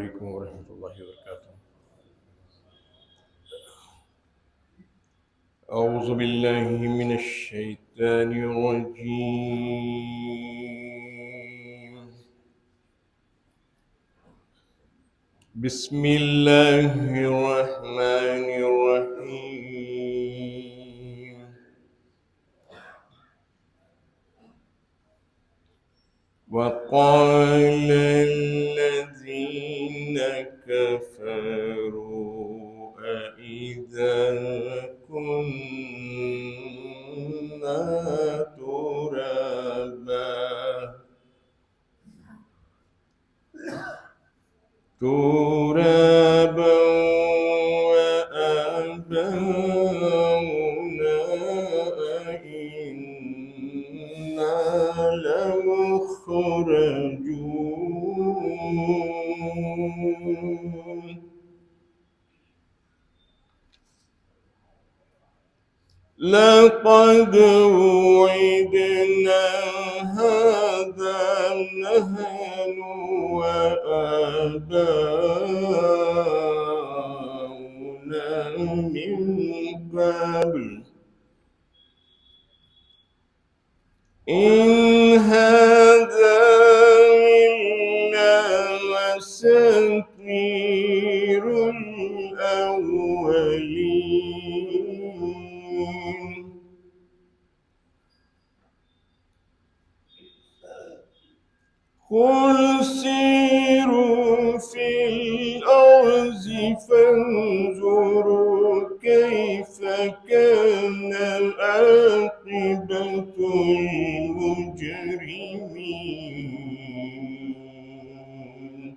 عليكم ورحمة الله وبركاته. أعوذ بالله من الشيطان الرجيم. بسم الله الرحمن الرحيم. وقال الذين كفروا أإذا كنا ترابا وآباؤنا أئنا لمخرجون لقد وعدنا هذا نحن وآباؤنا من قبل إن هذا إلا أساطير الأولين قل سيروا في الأرض فانظروا كيف كان عاقبة المجرمين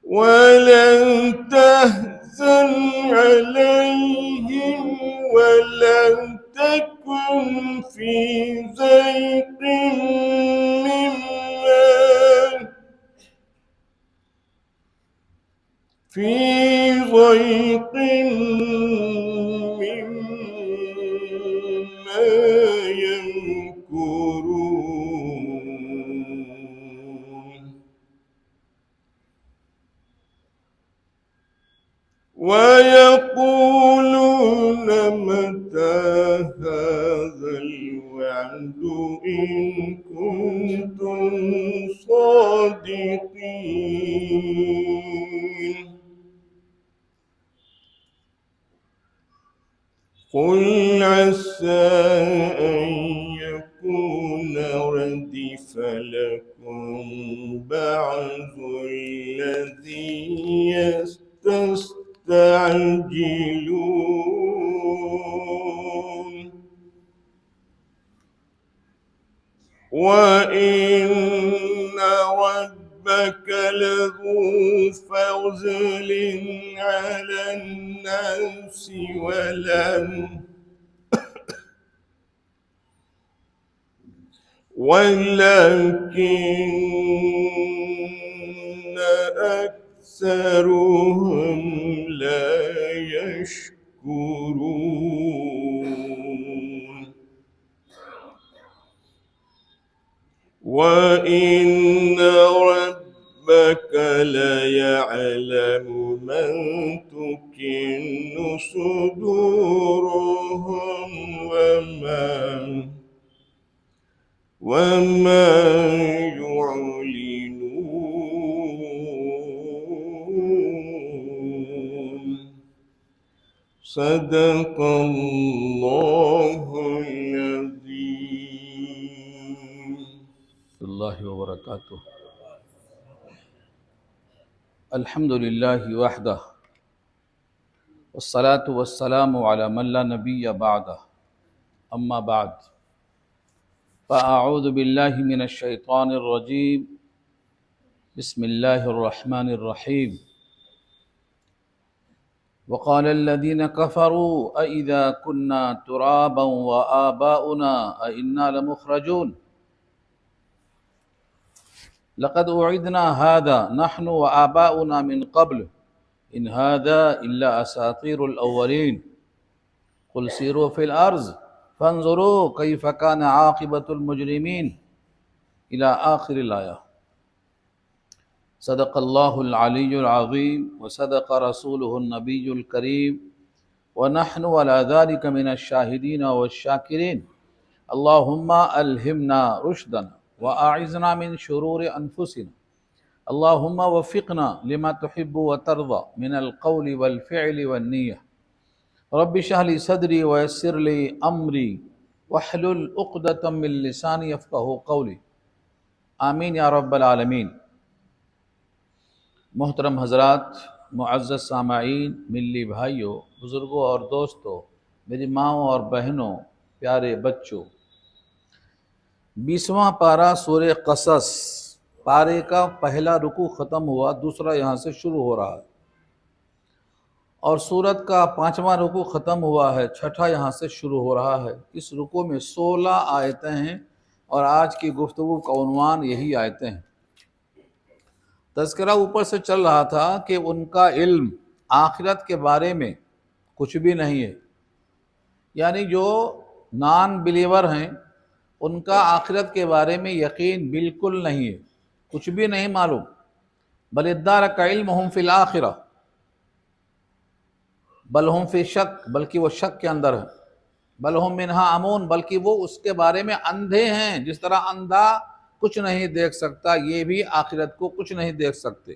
ولن تحزن عليهم ولن تكن في ضيق مما يمكرون ويقولون متى هذا الوعد إن كنتم صادقين قل عسى أن يكون ردف لكم بعض الذي تستعجلون وإن ربك لذو فضل على الناس ولكن أكثرهم لا يشكرون وإن ربك ليعلم من تكن صدورهم وما يعلنون صدق الله العظيم. الله وبركاته. الحمد لله وحده والصلاة والسلام على من لا نبي بعده أما بعد فأعوذ بالله من الشيطان الرجيم بسم الله الرحمن الرحيم وقال الذين كفروا أإذا كنا ترابا وآباؤنا أئنا لمخرجون لقد وعدنا هذا نحن وآباؤنا من قبل إن هذا إلا أساطير الأولين قل سيروا في الأرض فانظروا كيف كان عاقبة المجرمين إلى آخر الآية. صدق الله العلي العظيم وصدق رسوله النبي الكريم ونحن على ذلك من الشاهدين والشاكرين. اللهم ألهمنا رشدنا وأعذنا من شرور أنفسنا. اللهم وفقنا لما تحب وترضى من القول والفعل والنية. رب اشرح لي صدري ويسر لي أمري واحلل عقدة من لساني يفقهوا قولي. آمین یا رب العالمین. محترم حضرات، معزز سامعین، ملی بھائیوں، بزرگوں اور دوستوں، میری ماؤں اور بہنوں، پیارے بچوں، 20واں پارہ سورہ قصص، پارے کا پہلا رکوع ختم ہوا، دوسرا یہاں سے شروع ہو رہا ہے، اور سورت کا 5واں رکوع ختم ہوا ہے، چھٹا یہاں سے شروع ہو رہا ہے۔ اس رکوع میں 16 آیتیں ہیں، اور آج کی گفتگو کا عنوان یہی آیتیں ہیں۔ تذکرہ اوپر سے چل رہا تھا کہ ان کا علم آخرت کے بارے میں کچھ بھی نہیں ہے، یعنی جو نان بلیور ہیں ان کا آخرت کے بارے میں یقین بالکل نہیں ہے، کچھ بھی نہیں معلوم۔ بل ادارک علمہم فی الآخرہ، بل ہم فی شک، بلکہ وہ شک کے اندر ہیں۔ بل ہم منہا امون، بلکہ وہ اس کے بارے میں اندھے ہیں۔ جس طرح اندھا کچھ نہیں دیکھ سکتا، یہ بھی آخرت کو کچھ نہیں دیکھ سکتے۔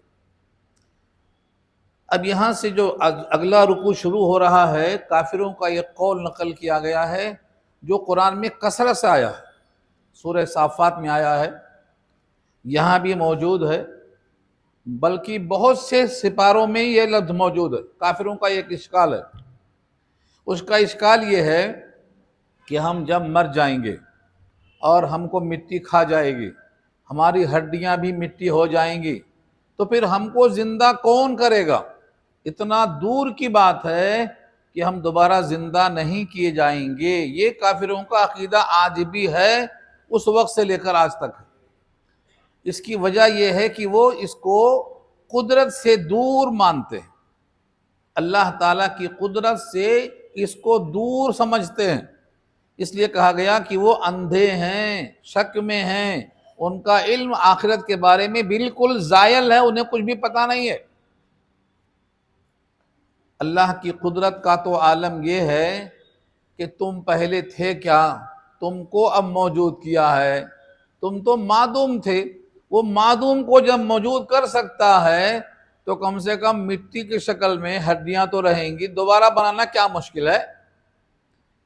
اب یہاں سے جو اگلا رکوع شروع ہو رہا ہے، کافروں کا یہ قول نقل کیا گیا ہے جو قرآن میں کثرت سے آیا ہے، سورہ صافات میں آیا ہے، یہاں بھی موجود ہے، بلکہ بہت سے سپاروں میں یہ لفظ موجود ہے۔ کافروں کا ایک اشکال ہے، اس کا اشکال یہ ہے کہ ہم جب مر جائیں گے اور ہم کو مٹی کھا جائے گی، ہماری ہڈیاں بھی مٹی ہو جائیں گی، تو پھر ہم کو زندہ کون کرے گا؟ اتنا دور کی بات ہے کہ ہم دوبارہ زندہ نہیں کیے جائیں گے۔ یہ کافروں کا عقیدہ آج بھی ہے، اس وقت سے لے کر آج تک ہے۔ اس کی وجہ یہ ہے کہ وہ اس کو قدرت سے دور مانتے ہیں، اللہ تعالیٰ کی قدرت سے اس کو دور سمجھتے ہیں۔ اس لیے کہا گیا کہ وہ اندھے ہیں، شک میں ہیں، ان کا علم آخرت کے بارے میں بالکل زائل ہے، انہیں کچھ بھی پتہ نہیں ہے۔ اللہ کی قدرت کا تو عالم یہ ہے کہ تم پہلے تھے کیا، تم کو اب موجود کیا ہے، تم تو معدوم تھے، وہ معدوم کو جب موجود کر سکتا ہے تو کم سے کم مٹی کی شکل میں ہڈیاں تو رہیں گی، دوبارہ بنانا کیا مشکل ہے؟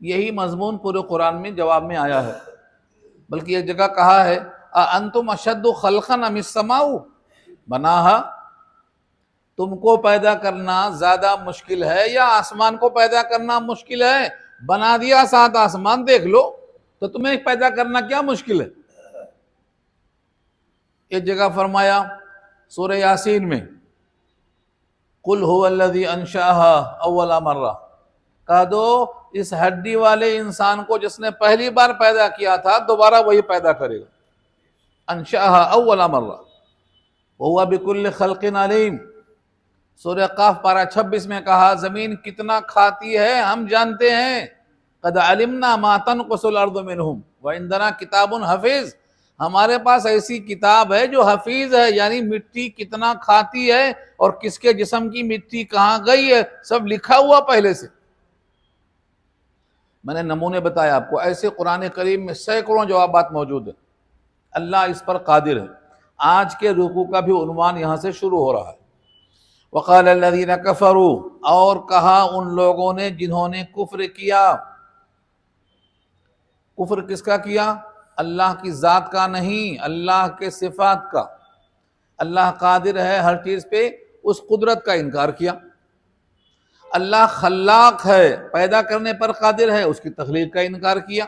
یہی مضمون پورے قرآن میں جواب میں آیا ہے۔ بلکہ ایک جگہ کہا ہے اَأَنْتُمْ أَشَدُّ خَلْقًا أَمِ السَّمَاءُ بَنَاهَا، تم کو پیدا کرنا زیادہ مشکل ہے یا آسمان کو پیدا کرنا مشکل ہے؟ بنا دیا 7 آسمان، دیکھ لو، تو تمہیں پیدا کرنا کیا مشکل ہے؟ ایک جگہ فرمایا سورہ یاسین میں قُلْ هُوَ الَّذِي أَنشَأَهَا أَوَّلَ مَرَّةٍ، کہہ دو اس ہڈی والے انسان کو جس نے پہلی بار پیدا کیا تھا دوبارہ وہی پیدا کرے گا۔ انشأها اول مرہ وهو بكل خلق علیم۔ سورہ قاف پارہ 26 میں کہا زمین کتنا کھاتی ہے ہم جانتے ہیں، قد علمنا ما تنقص الارض منهم وعندنا کتاب حفیظ، ہمارے پاس ایسی کتاب ہے جو حفیظ ہے، یعنی مٹی کتنا کھاتی ہے اور کس کے جسم کی مٹی کہاں گئی ہے، سب لکھا ہوا پہلے سے۔ میں نے نمونے بتایا آپ کو، ایسے قرآن کریم میں سینکڑوں جوابات موجود ہیں۔ اللہ اس پر قادر ہے۔ آج کے رکوع کا بھی عنوان یہاں سے شروع ہو رہا ہے۔ وقال الذین کفروا، اور کہا ان لوگوں نے جنہوں نے کفر کیا۔ کفر کس کا کیا؟ اللہ کی ذات کا نہیں، اللہ کے صفات کا۔ اللہ قادر ہے ہر چیز پہ، اس قدرت کا انکار کیا۔ اللہ خلاق ہے، پیدا کرنے پر قادر ہے، اس کی تخلیق کا انکار کیا۔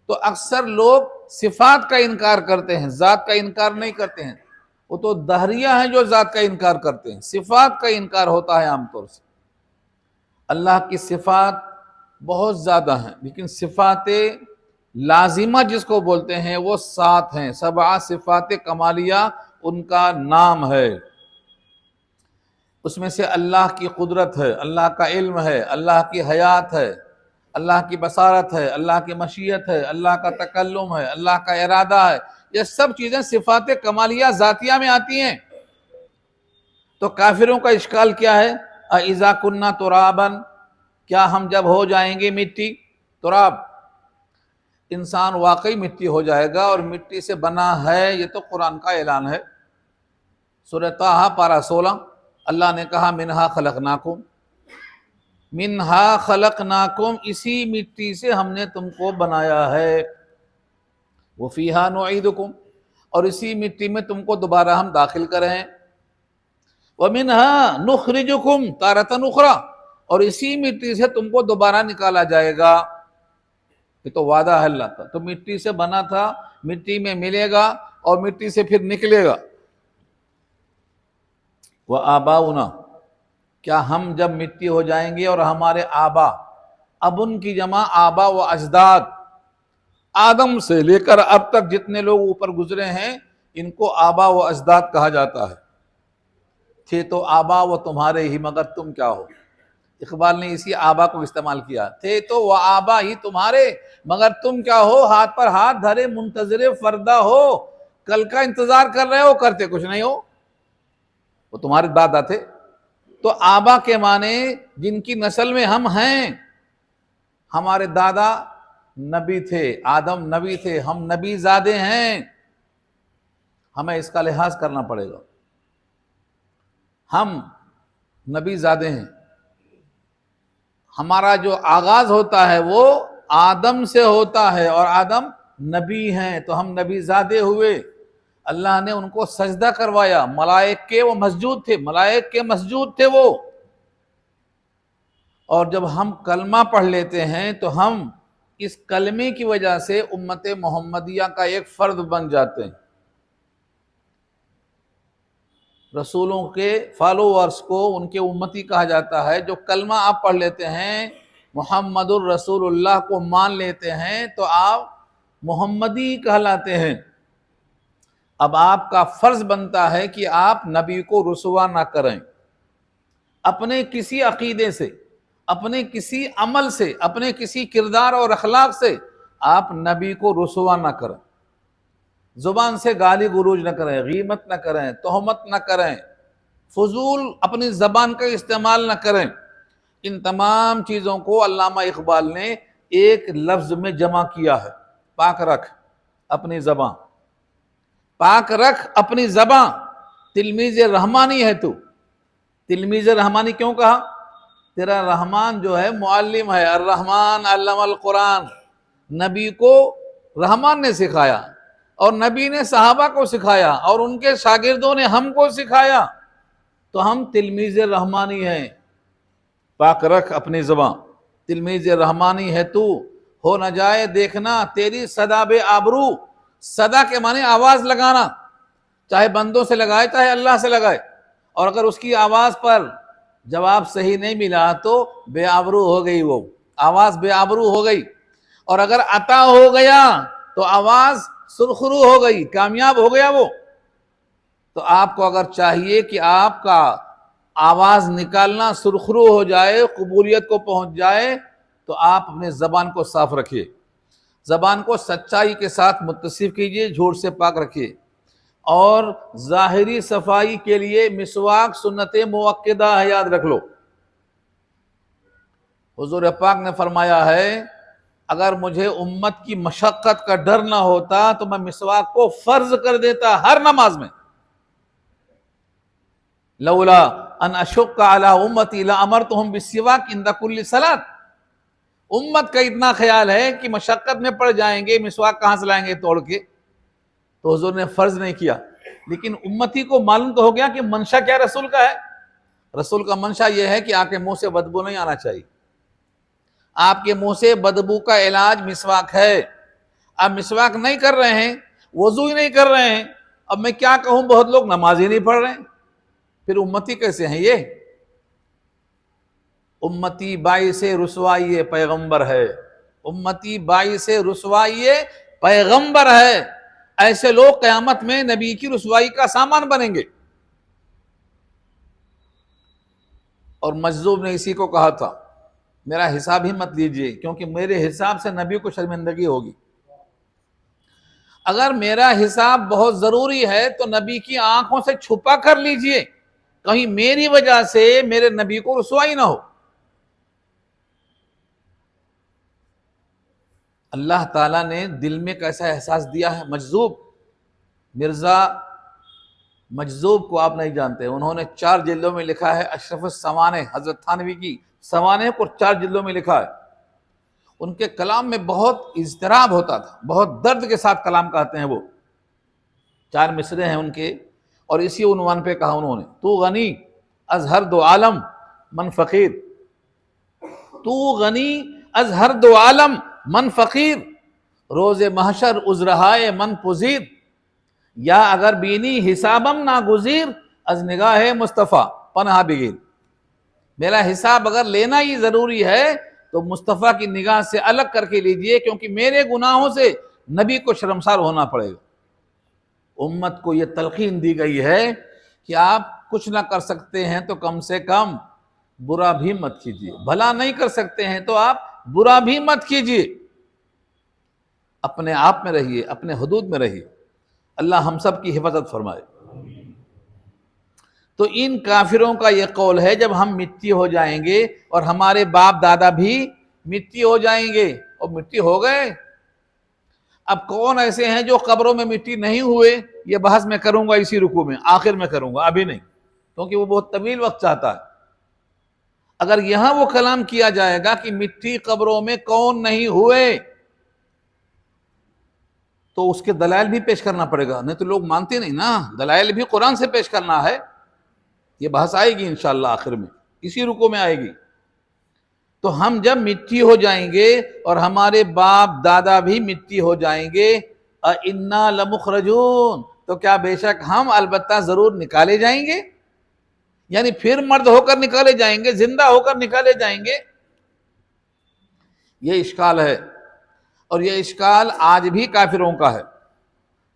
تو اکثر لوگ صفات کا انکار کرتے ہیں، ذات کا انکار نہیں کرتے ہیں۔ وہ تو دہریہ ہیں جو ذات کا انکار کرتے ہیں، صفات کا انکار ہوتا ہے عام طور سے۔ اللہ کی صفات بہت زیادہ ہیں، لیکن صفات لازمہ جس کو بولتے ہیں وہ 7 ہیں، 7 صفات کمالیہ ان کا نام ہے۔ اس میں سے اللہ کی قدرت ہے، اللہ کا علم ہے، اللہ کی حیات ہے، اللہ کی بصارت ہے، اللہ کی مشیت ہے، اللہ کا تکلم ہے، اللہ کا ارادہ ہے، یہ سب چیزیں صفات کمالیہ ذاتیہ میں آتی ہیں۔ تو کافروں کا اشکال کیا ہے؟ اذا کننا ترابا، کیا ہم جب ہو جائیں گے مٹی، تراب، انسان واقعی مٹی ہو جائے گا اور مٹی سے بنا ہے، یہ تو قرآن کا اعلان ہے۔ سورہ طٰہٰ پارہ 16 اللہ نے کہا منہا خلقناکم، منہا خلقناکم، اسی مٹی سے ہم نے تم کو بنایا ہے، وفیہا نعیدکم، اور اسی مٹی میں تم کو دوبارہ ہم داخل کریں، ومنہا نخرجکم تارۃ اخری، اور اسی مٹی سے تم کو دوبارہ نکالا جائے گا۔ یہ تو وعدہ ہے اللہ کا، تو مٹی سے بنا تھا، مٹی میں ملے گا اور مٹی سے پھر نکلے گا۔ وآباؤنا، کیا ہم جب مٹی ہو جائیں گے اور ہمارے آبا، اب ان کی جمع آبا و اجداد، آدم سے لے کر اب تک جتنے لوگ اوپر گزرے ہیں ان کو آبا و اجداد کہا جاتا ہے۔ تھے تو آبا و تمہارے ہی مگر تم کیا ہو، اقبال نے اسی آبا کو استعمال کیا، تھے تو وہ آبا ہی تمہارے مگر تم کیا ہو، ہاتھ پر ہاتھ دھرے منتظر فردہ ہو، کل کا انتظار کر رہے ہو، کرتے کچھ نہیں ہو، وہ تمہارے دادا تھے۔ تو آبا کے معنی جن کی نسل میں ہم ہیں، ہمارے دادا نبی تھے، آدم نبی تھے، ہم نبی زادے ہیں، ہمیں اس کا لحاظ کرنا پڑے گا، ہم نبی زادے ہیں، ہمارا جو آغاز ہوتا ہے وہ آدم سے ہوتا ہے اور آدم نبی ہیں، تو ہم نبی زادے ہوئے۔ اللہ نے ان کو سجدہ کروایا، ملائک کے وہ مسجود تھے، ملائک کے مسجود تھے وہ، اور جب ہم کلمہ پڑھ لیتے ہیں تو ہم اس کلمے کی وجہ سے امت محمدیہ کا ایک فرد بن جاتے ہیں۔ رسولوں کے فالوورز کو ان کے امتی کہا جاتا ہے۔ جو کلمہ آپ پڑھ لیتے ہیں، محمد الرسول اللہ کو مان لیتے ہیں، تو آپ محمدی کہلاتے ہیں۔ اب آپ کا فرض بنتا ہے کہ آپ نبی کو رسوا نہ کریں، اپنے کسی عقیدے سے، اپنے کسی عمل سے، اپنے کسی کردار اور اخلاق سے آپ نبی کو رسوا نہ کریں، زبان سے گالی گلوچ نہ کریں، غیبت نہ کریں، تہمت نہ کریں، فضول اپنی زبان کا استعمال نہ کریں۔ ان تمام چیزوں کو علامہ اقبال نے ایک لفظ میں جمع کیا ہے، پاک رکھ اپنی زبان، پاک رکھ اپنی زبان۔ تلمیذ رحمانی ہے تو، تلمیذ رحمانی کیوں کہا؟ تیرا رحمان جو ہے معلم ہے، الرحمن علم القرآن، نبی کو رحمان نے سکھایا اور نبی نے صحابہ کو سکھایا اور ان کے شاگردوں نے ہم کو سکھایا، تو ہم تلمیذ رحمانی ہیں۔ پاک رکھ اپنی زبان، تلمیذ رحمانی ہے تو، ہو نہ جائے دیکھنا تیری صدا بے آبرو۔ صدا کے معنی آواز لگانا، چاہے بندوں سے لگائے چاہے اللہ سے لگائے، اور اگر اس کی آواز پر جواب صحیح نہیں ملا تو بے آبرو ہو گئی، وہ آواز بے آبرو ہو گئی، اور اگر عطا ہو گیا تو آواز سرخرو ہو گئی، کامیاب ہو گیا وہ۔ تو آپ کو اگر چاہیے کہ آپ کا آواز نکالنا سرخرو ہو جائے، قبولیت کو پہنچ جائے، تو آپ اپنے زبان کو صاف رکھیے، زبان کو سچائی کے ساتھ متصف کیجیے، جھوٹ سے پاک رکھیے، اور ظاہری صفائی کے لیے مسواک سنت موقدہ ہے، یاد رکھ لو۔ حضور پاک نے فرمایا ہے اگر مجھے امت کی مشقت کا ڈر نہ ہوتا تو میں مسواک کو فرض کر دیتا ہر نماز میں، لولا ان اشق علی امتی لامرتہم بالسواک عند کل صلاۃ۔ امت کا اتنا خیال ہے کہ مشقت میں پڑ جائیں گے، مسواک کہاں سے لائیں گے توڑ کے، تو حضور نے فرض نہیں کیا۔ لیکن امتی کو معلوم تو ہو گیا کہ منشا کیا رسول کا ہے۔ رسول کا منشا یہ ہے کہ آپ کے منہ سے بدبو نہیں آنا چاہیے، آپ کے منہ سے بدبو کا علاج مسواک ہے۔ آپ مسواک نہیں کر رہے ہیں، وضو ہی نہیں کر رہے ہیں، اب میں کیا کہوں، بہت لوگ نماز ہی نہیں پڑھ رہے ہیں، پھر امتی کیسے ہیں یہ؟ امتی باعث رسوائی پیغمبر ہے، امتی باعث رسوائی پیغمبر ہے۔ ایسے لوگ قیامت میں نبی کی رسوائی کا سامان بنیں گے۔ اور مجذوب نے اسی کو کہا تھا میرا حساب ہی مت لیجئے، کیونکہ میرے حساب سے نبی کو شرمندگی ہوگی۔ اگر میرا حساب بہت ضروری ہے تو نبی کی آنکھوں سے چھپا کر لیجئے، کہیں میری وجہ سے میرے نبی کو رسوائی نہ ہو۔ اللہ تعالیٰ نے دل میں کیسا احساس دیا ہے۔ مجذوب، مرزا مجذوب کو آپ نہیں جانتے، انہوں نے 4 جلدوں میں لکھا ہے اشرف السوانح، حضرت تھانوی کی سوانح کو 4 جلدوں میں لکھا ہے۔ ان کے کلام میں بہت اضطراب ہوتا تھا، بہت درد کے ساتھ کلام کہتے ہیں وہ۔ 4 مصرے ہیں ان کے، اور اسی عنوان پہ کہا انہوں نے، تو غنی از ہر دو عالم من فقیر، تو غنی از ہر دو عالم من فقیر، روز محشر عذرہائے من پذیر، یا اگر بینی حسابم ناگزیر، از نگاہ مصطفیٰ پناہ بگیر۔ میرا حساب اگر لینا ہی ضروری ہے تو مصطفیٰ کی نگاہ سے الگ کر کے لیجئے، کیونکہ میرے گناہوں سے نبی کو شرمسار ہونا پڑے گا۔ امت کو یہ تلقین دی گئی ہے کہ آپ کچھ نہ کر سکتے ہیں تو کم سے کم برا بھی مت کیجیے، بھلا نہیں کر سکتے ہیں تو آپ برا بھی مت کیجیے، اپنے آپ میں رہیے، اپنے حدود میں رہیے۔ اللہ ہم سب کی حفاظت فرمائے۔ تو ان کافروں کا یہ قول ہے جب ہم مٹی ہو جائیں گے اور ہمارے باپ دادا بھی مٹی ہو جائیں گے، اور مٹی ہو گئے۔ اب کون ایسے ہیں جو قبروں میں مٹی نہیں ہوئے؟ یہ بحث میں کروں گا اسی رکوع میں، آخر میں کروں گا، ابھی نہیں، کیونکہ وہ بہت طویل وقت چاہتا ہے۔ اگر یہاں وہ کلام کیا جائے گا کہ مٹی قبروں میں کون نہیں ہوئے، تو اس کے دلائل بھی پیش کرنا پڑے گا، نہیں تو لوگ مانتے نہیں نا، دلائل بھی قرآن سے پیش کرنا ہے۔ یہ بحث آئے گی انشاءاللہ آخر میں، اسی رکوع میں آئے گی۔ تو ہم جب مٹی ہو جائیں گے اور ہمارے باپ دادا بھی مٹی ہو جائیں گے، اِنَّا لَمُخْرَجُونَ، تو کیا بے شک ہم البتہ ضرور نکالے جائیں گے، یعنی پھر مرد ہو کر نکالے جائیں گے، زندہ ہو کر نکالے جائیں گے۔ یہ اشکال ہے، اور یہ اشکال آج بھی کافروں کا ہے۔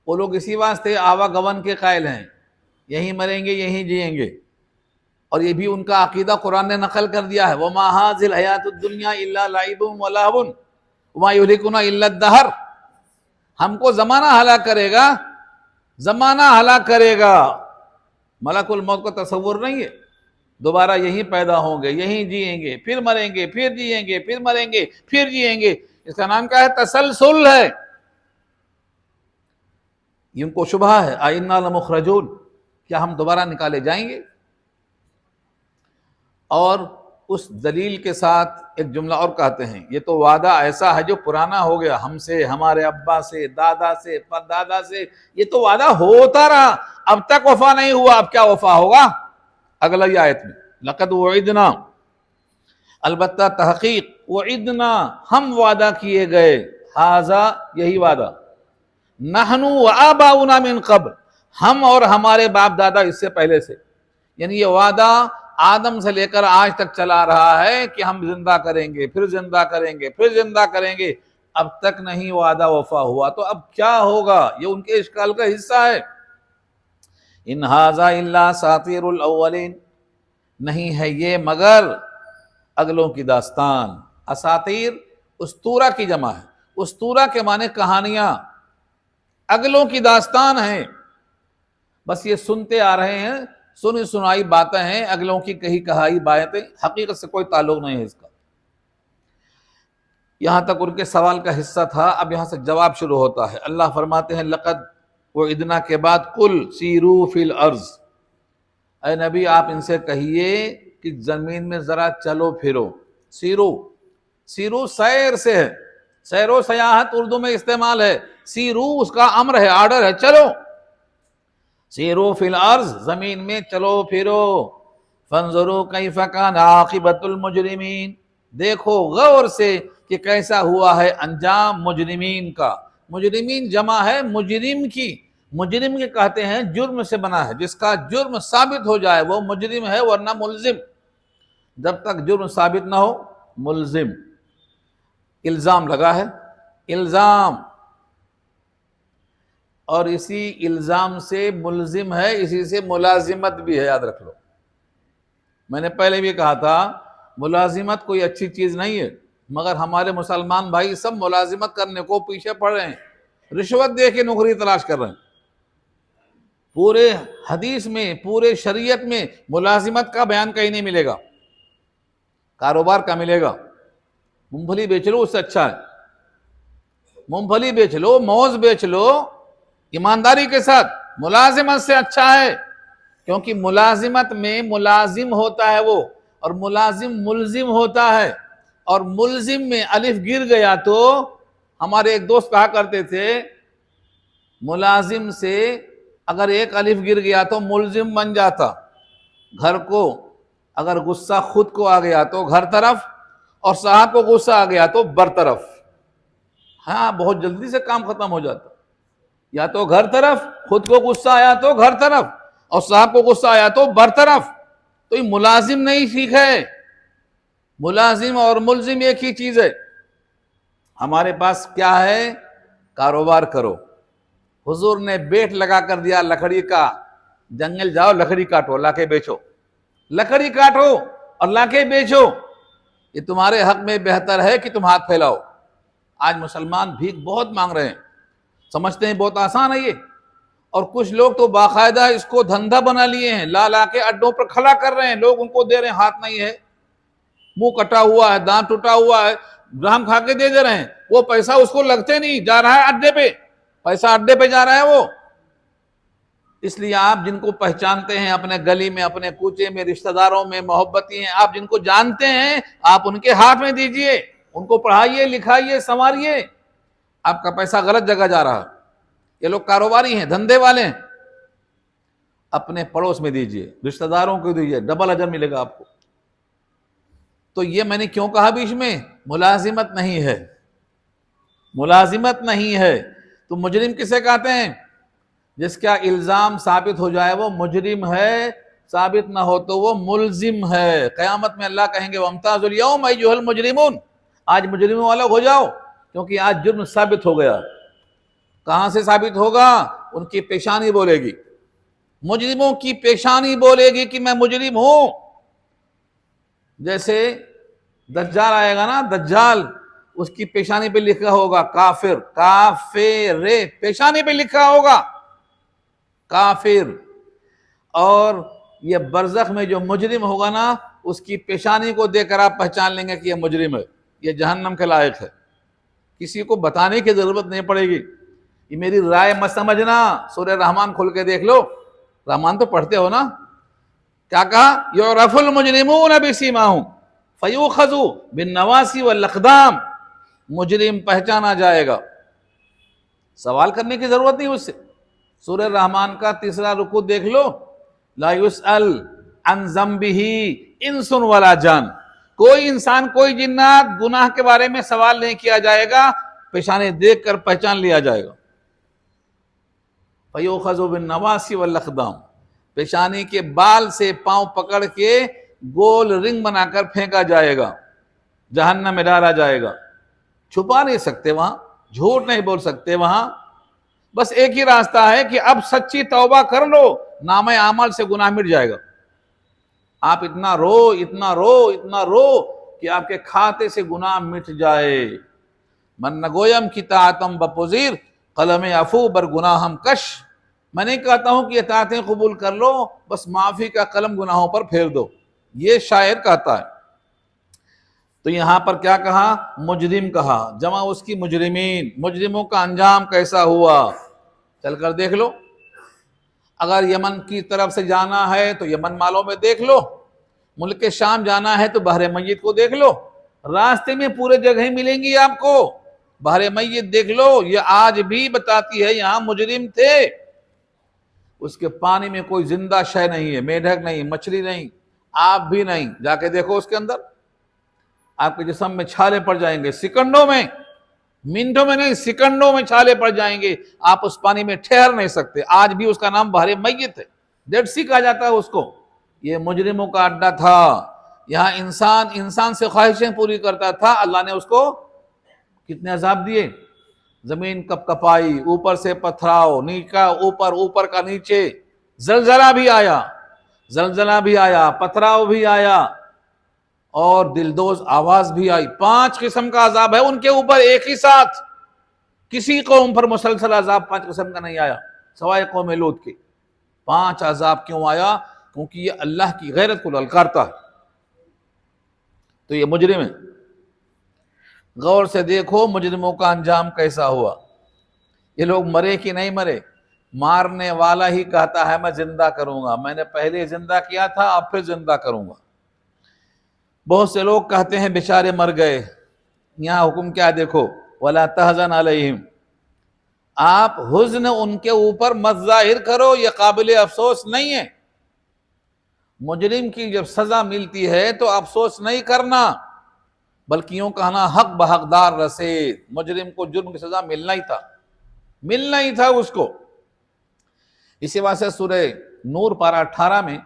وہ لوگ اسی واسطے آوا گون کے قائل ہیں، یہیں مریں گے یہیں جئیں گے، اور یہ بھی ان کا عقیدہ قرآن نے نقل کر دیا ہے، وَمَا هَٰذِهِ الْحَيَاةُ الدُّنْيَا إِلَّا لَعِبٌ وَلَهْوٌ وَمَا يُهْلِكُنَا إِلَّا الدَّهْرُ۔ ہم کو زمانہ ہلاک کرے گا، زمانہ ہلاک کرے گا، ملک الموت کو تصور نہیں ہے۔ دوبارہ یہیں پیدا ہوں گے، یہیں جئیں گے، پھر مریں گے، پھر جئیں گے، پھر مریں گے، پھر جئیں گے۔ اس کا نام کیا ہے؟ تسلسل ہے۔ ان کو شبہ ہے، اِنَّا لَمُخْرَجُونَ، کیا ہم دوبارہ نکالے جائیں گے؟ اور اس دلیل کے ساتھ ایک جملہ اور کہتے ہیں، یہ تو وعدہ ایسا ہے جو پرانا ہو گیا، ہم سے، ہمارے ابا سے، دادا سے، پردادا سے، یہ تو وعدہ ہوتا رہا، اب تک وفا نہیں ہوا، اب کیا وفا ہوگا؟ اگلی آیت میں لَقَدْ وُعِدْنَا، البتہ تحقیق، وعدنا، ہم وعدہ کیے گئے، ھذا، یہی وعدہ، نحن وآباؤنا من قبل، ہم اور ہمارے باپ دادا اس سے پہلے سے، یعنی یہ وعدہ آدم سے لے کر آج تک چلا رہا ہے کہ ہم زندہ کریں گے، پھر زندہ کریں گے، پھر زندہ کریں گے، اب تک نہیں وعدہ وفا ہوا، تو اب کیا ہوگا؟ یہ ان کے اشکال کا حصہ ہے۔ ان ھذا الا اساطیر الاولین، نہیں ہے یہ مگر اگلوں کی داستان۔ اساطیر اسطورہ کی جمع ہے، اسطورہ کے معنی کہانیاں، اگلوں کی داستان ہے، بس یہ سنتے آ رہے ہیں، سنی سنائی باتیں ہیں، اگلوں کی کہی کہائی باتیں، حقیقت سے کوئی تعلق نہیں ہے اس کا۔ یہاں تک ان کے سوال کا حصہ تھا، اب یہاں سے جواب شروع ہوتا ہے۔ اللہ فرماتے ہیں لقد وعدنا کے بعد قل سیروا فی الارض، اے نبی آپ ان سے کہیے کہ زمین میں ذرا چلو پھرو۔ سیرو، سیرو سیر سے ہے، سیر و سیاحت اردو میں استعمال ہے، سیرو اس کا امر ہے، آرڈر ہے، چلو۔ سیرو فی الارض، زمین میں چلو پھرو، فانظروا کیف کان عاقبۃ المجرمین، دیکھو غور سے کہ کیسا ہوا ہے انجام مجرمین کا۔ مجرمین جمع ہے مجرم کی، مجرم کے کہتے ہیں جرم سے بنا ہے، جس کا جرم ثابت ہو جائے وہ مجرم ہے، ورنہ ملزم، جب تک جرم ثابت نہ ہو ملزم۔ الزام لگا ہے، الزام، اور اسی الزام سے ملزم ہے، اسی سے ملازمت بھی ہے، یاد رکھ لو۔ میں نے پہلے بھی کہا تھا ملازمت کوئی اچھی چیز نہیں ہے، مگر ہمارے مسلمان بھائی سب ملازمت کرنے کو پیچھے پڑ رہے ہیں، رشوت دے کے نوکری تلاش کر رہے ہیں. پورے حدیث میں، پورے شریعت میں ملازمت کا بیان کہیں نہیں ملے گا، کاروبار کا ملے گا. مونگ پھلی بیچ لو، اس سے اچھا ہے. مونگ پھلی بیچ لو، موز بیچ لو، ایمانداری کے ساتھ. ملازمت سے اچھا ہے، کیونکہ ملازمت میں ملازم ہوتا ہے وہ، اور ملازم ملزم ہوتا ہے، اور ملزم میں الف گر گیا تو ہمارے ایک دوست کہا کرتے تھے ملازم سے اگر ایک الف گر گیا تو ملزم بن جاتا. گھر کو اگر غصہ خود کو آ گیا تو گھر طرف، اور صاحب کو غصہ آ گیا تو برطرف. ہاں بہت جلدی سے کام ختم ہو جاتا. یا تو گھر طرف، خود کو غصہ آیا تو گھر طرف، اور صاحب کو غصہ آیا تو برطرف. تو یہ ملازم نہیں ٹھیک ہے. ملازم اور ملزم ایک ہی چیز ہے. ہمارے پاس کیا ہے؟ کاروبار کرو. حضور نے بیٹ لگا کر دیا لکڑی کا، جنگل جاؤ لکڑی کاٹو لا کے بیچو، لکڑی کاٹو اور لا کے بیچو. یہ تمہارے حق میں بہتر ہے کہ تم ہاتھ پھیلاؤ. آج مسلمان بھیک بہت مانگ رہے ہیں، سمجھتے ہیں بہت آسان ہے یہ، اور کچھ لوگ تو باقاعدہ اس کو دھندا بنا لیے ہیں، لا لا کے اڈوں پر کھڑا کر رہے ہیں. لوگ ان کو دے رہے ہیں، ہاتھ نہیں ہے، منہ کٹا ہوا ہے، دانت ٹوٹا ہوا ہے، گرام کھا کے دے رہے ہیں. وہ پیسہ اس کو لگتے نہیں، جا رہا ہے اڈے پہ، پیسہ اڈے پہ جا رہا ہے وہ. اس لیے آپ جن کو پہچانتے ہیں اپنے گلی میں، اپنے کوچے میں، رشتہ داروں میں، محبتی ہیں، آپ جن کو جانتے ہیں آپ ان کے ہاتھ میں دیجئے، ان کو پڑھائیے، لکھائیے، سنواریے. آپ کا پیسہ غلط جگہ جا رہا ہے. یہ لوگ کاروباری ہیں، دھندے والے ہیں. اپنے پڑوس میں دیجئے، رشتہ داروں کو دیجئے، ڈبل اجر ملے گا آپ کو. تو یہ میں نے کیوں کہا بیچ میں؟ ملازمت نہیں ہے، ملازمت نہیں ہے. تو مجرم کسے کہتے ہیں؟ جس کا الزام ثابت ہو جائے وہ مجرم ہے، ثابت نہ ہو تو وہ ملزم ہے. قیامت میں اللہ کہیں گے وَامْتَازُوا الْيَوْمَ أَيُّهَا الْمُجْرِمُونَ، آج مجرموں والا ہو جاؤ، کیونکہ آج جرم ثابت ہو گیا. کہاں سے ثابت ہوگا؟ ان کی پیشانی بولے گی. مجرموں کی پیشانی بولے گی کہ میں مجرم ہوں. جیسے دجال آئے گا نا، دجال، اس کی پیشانی پہ لکھا ہوگا کافر، کافر، پیشانی پہ لکھا ہوگا کافر. اور یہ برزخ میں جو مجرم ہوگا نا، اس کی پیشانی کو دیکھ کر آپ پہچان لیں گے کہ یہ مجرم ہے، یہ جہنم کے لائق ہے. کسی کو بتانے کی ضرورت نہیں پڑے گی. یہ میری رائے مت سمجھنا، سورہ رحمان کھول کے دیکھ لو. رحمان تو پڑھتے ہو نا؟ کیا کہا؟ یعرف المجرمون بسیماہم فیؤخذوا بالنواصی والاقدام. مجرم پہچانا جائے گا، سوال کرنے کی ضرورت نہیں اس سے. سورہ رحمان کا 3 رکوع دیکھ لو. لا یسأل عن ذنبہ انس ولا جان. کوئی انسان، کوئی جنات گناہ کے بارے میں سوال نہیں کیا جائے گا، پیشانے دیکھ کر پہچان لیا جائے گا. فیؤخذ بالنواصی والاقدام، پیشانی کے بال سے پاؤں پکڑ کے گول رنگ بنا کر پھینکا جائے گا، جہنم میں ڈالا جائے گا. چھپا نہیں سکتے وہاں، جھوٹ نہیں بول سکتے وہاں. بس ایک ہی راستہ ہے کہ اب سچی توبہ کر لو، نامہ اعمال سے گناہ مٹ جائے گا. آپ اتنا رو، اتنا رو، اتنا رو کہ آپ کے کھاتے سے گناہ مٹ جائے. من نگویم کی طاعتم بپذیر، قلم عفو بر گناہم کش. میں نہیں کہتا ہوں کہ اطاعتیں قبول کر لو، بس معافی کا قلم گناہوں پر پھیر دو، یہ شاعر کہتا ہے. تو یہاں پر کیا کہا؟ مجرم کہا، جمع اس کی مجرمین. مجرموں کا انجام کیسا ہوا چل کر دیکھ لو. اگر یمن کی طرف سے جانا ہے تو یمن مالوں میں دیکھ لو، ملک شام جانا ہے تو بحر میت کو دیکھ لو. راستے میں پورے جگہیں ملیں گی آپ کو. بحر میت دیکھ لو، یہ آج بھی بتاتی ہے یہاں مجرم تھے. اس کے پانی میں کوئی زندہ شے نہیں ہے، میڈک نہیں، مچھلی نہیں، آپ بھی نہیں. جا کے دیکھو اس کے اندر، آپ کے جسم میں چھالے پڑ جائیں گے سیکنڈوں میں، منٹوں میں نہیں، سیکنڈوں میں چھالے پڑ جائیں گے. آپ اس پانی میں ٹھہر نہیں سکتے. آج بھی اس کا نام بحر میت ہے، ڈیڈ سی کہا جاتا ہے اس کو. یہ مجرموں کا اڈا تھا. یہاں انسان سے خواہشیں پوری کرتا تھا. اللہ نے اس کو کتنے عذاب دیے. زمین کپ کپائی، اوپر سے پتھراؤ، نیچا اوپر، اوپر کا نیچے. زلزلہ بھی آیا، زلزلہ بھی آیا، پتھراؤ بھی آیا، اور دلدوز آواز بھی آئی. 5 قسم کا عذاب ہے ان کے اوپر ایک ہی ساتھ. کسی قوم پر مسلسل عذاب 5 قسم کا نہیں آیا سوائے قوم لوط کے. 5 عذاب کیوں آیا؟ کیونکہ یہ اللہ کی غیرت کو للکارتا ہے. تو یہ مجرم ہے. غور سے دیکھو مجرموں کا انجام کیسا ہوا. یہ لوگ مرے کہ نہیں مرے؟ مارنے والا ہی کہتا ہے میں زندہ کروں گا، میں نے پہلے زندہ کیا تھا اب پھر زندہ کروں گا. بہت سے لوگ کہتے ہیں بیچارے مر گئے. یہاں حکم کیا دیکھو، وَلَا تَحْزَنْ عَلَيْهِمْ، آپ حزن ان کے اوپر مت ظاہر کرو، یہ قابل افسوس نہیں ہے. مجرم کی جب سزا ملتی ہے تو افسوس نہیں کرنا، بلکہ یوں کہنا حق بحقدار رسید. مجرم کو جرم کی سزا ملنا ہی تھا اس کو. اسی واسطے سورہ نور پارہ 18 میں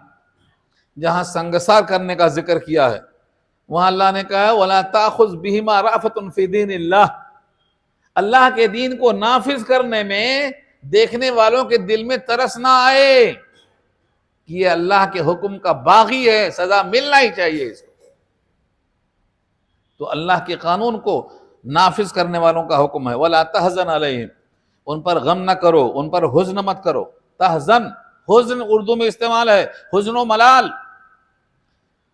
جہاں سنگسار کرنے کا ذکر کیا ہے وہاں اللہ نے کہا وَلَا تَأْخُذْ بِهِمَا رَأْفَةٌ فِي دِينِ اللَّهِ، اللہ کے دین کو نافذ کرنے میں دیکھنے والوں کے دل میں ترس نہ آئے کہ یہ اللہ کے حکم کا باغی ہے، سزا ملنا ہی چاہیے اس کو. تو اللہ کے قانون کو نافذ کرنے والوں کا حکم ہے وَلَا تَحْزَنْ عَلَيْهِمْ، ان پر غم نہ کرو، ان پر حزن مت کرو. تحزن، حزن اردو میں استعمال ہے، حزن و ملال.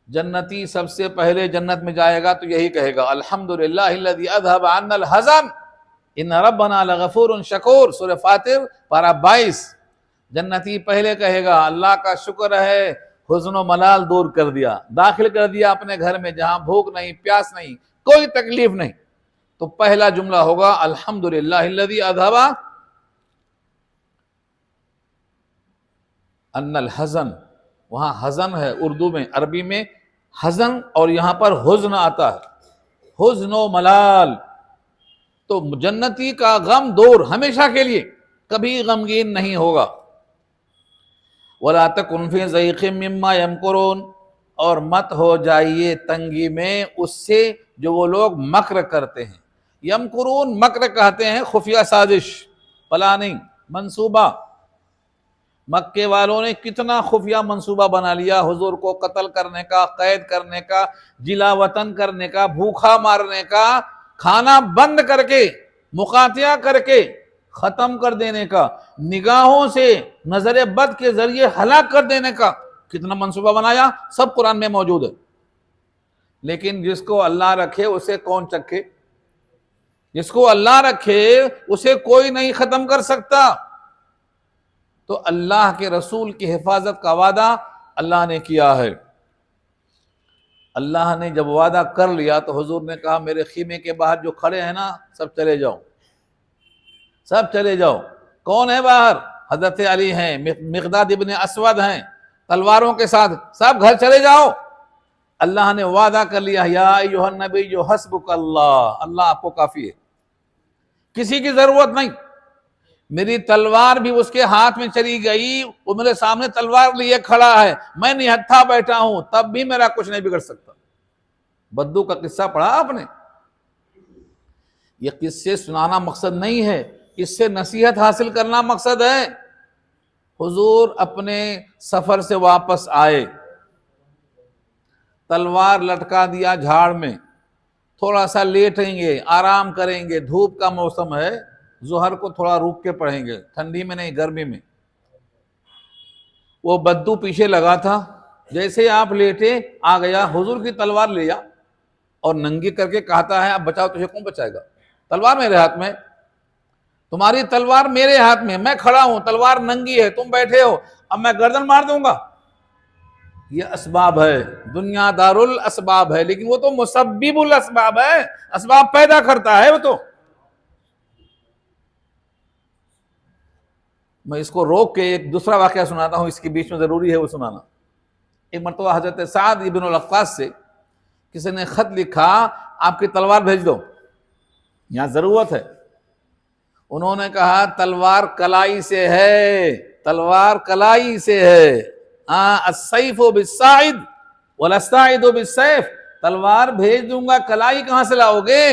جنتی سب سے پہلے جنت میں جائے گا تو یہی کہے گا الحمدللہ الذی اذھب عنا الحزن ان ربنا لغفور شکور. سورہ فاطر پارہ 22. جنتی پہلے کہے گا اللہ کا شکر ہے حزن و ملال دور کر دیا، داخل کر دیا اپنے گھر میں جہاں بھوک نہیں، پیاس نہیں، کوئی تکلیف نہیں. تو پہلا جملہ ہوگا الحمدللہ الذی اذھب عنا الحزن. وہاں حزن ہے اردو میں، عربی میں حزن، اور یہاں پر حزن آتا ہے، حزن و ملال. تو جنتی کا غم دور ہمیشہ کے لیے، کبھی غمگین نہیں ہوگا. وَلَا تَكُنْ فِي ضَيْقٍ مِّمَّا يَمْكُرُونَ، اور مت ہو جائیے تنگی میں اس سے جو وہ لوگ مکر کرتے ہیں. یمکرون مکر کہتے ہیں خفیہ سازش، پلاننگ، منصوبہ. مکے والوں نے کتنا خفیہ منصوبہ بنا لیا حضور کو قتل کرنے کا، قید کرنے کا، جلا وطن کرنے کا، بھوکھا مارنے کا، کھانا بند کر کے، مقاطعہ کر کے ختم کر دینے کا، نگاہوں سے نظر بد کے ذریعے ہلاک کر دینے کا. کتنا منصوبہ بنایا، سب قرآن میں موجود ہے. لیکن جس کو اللہ رکھے اسے کون چکھے؟ جس کو اللہ رکھے اسے کوئی نہیں ختم کر سکتا. تو اللہ کے رسول کی حفاظت کا وعدہ اللہ نے کیا ہے. اللہ نے جب وعدہ کر لیا تو حضور نے کہا میرے خیمے کے باہر جو کھڑے ہیں نا سب چلے جاؤ، سب چلے جاؤ. کون ہے باہر؟ حضرت علی ہیں، مقداد ابن اسود ہیں تلواروں کے ساتھ، سب گھر چلے جاؤ. اللہ نے وعدہ کر لیا یا ایھا النبی حسبک اللہ، اللہ آپ کو کافی ہے، کسی کی ضرورت نہیں. میری تلوار بھی اس کے ہاتھ میں چلی گئی، وہ میرے سامنے تلوار لیے کھڑا ہے، میں نہتھا بیٹھا ہوں، تب بھی میرا کچھ نہیں بگڑ سکتا. بدو کا قصہ پڑھا آپ نے؟ یہ قصے سنانا مقصد نہیں ہے، اس سے نصیحت حاصل کرنا مقصد ہے. حضور اپنے سفر سے واپس آئے، تلوار لٹکا دیا جھاڑ میں، تھوڑا سا لیٹیں گے، آرام کریں گے، دھوپ کا موسم ہے، ظہر کو تھوڑا روک کے پڑھیں گے، ٹھنڈی میں نہیں گرمی میں. وہ بدو پیچھے لگا تھا، جیسے آپ لیٹے آ گیا، حضور کی تلوار لیا اور ننگی کر کے کہتا ہے اب بچاؤ، تجھے کون بچائے گا؟ تلوار میرے ہاتھ میں، تمہاری تلوار میرے ہاتھ میں، میں کھڑا ہوں، تلوار ننگی ہے، تم بیٹھے ہو، اب میں گردن مار دوں گا. یہ اسباب ہے، دنیا دار الاسباب ہے، لیکن وہ تو مسبب الاسباب ہے، اسباب پیدا کرتا ہے وہ تو. میں اس کو روک کے ایک دوسرا واقعہ سناتا ہوں، اس کے بیچ میں ضروری ہے وہ سنانا. ایک مرتبہ حضرت سعد ابن الوقاص سے کسی نے خط لکھا آپ کی تلوار بھیج دو، یہاں ضرورت ہے. انہوں نے کہا تلوار کلائی سے ہے، تلوار کلائی سے ہے. السیف بالصاعد والصاعد بالسیف، تلوار بھیج دوں گا، کلائی کہاں سے لاؤ گے؟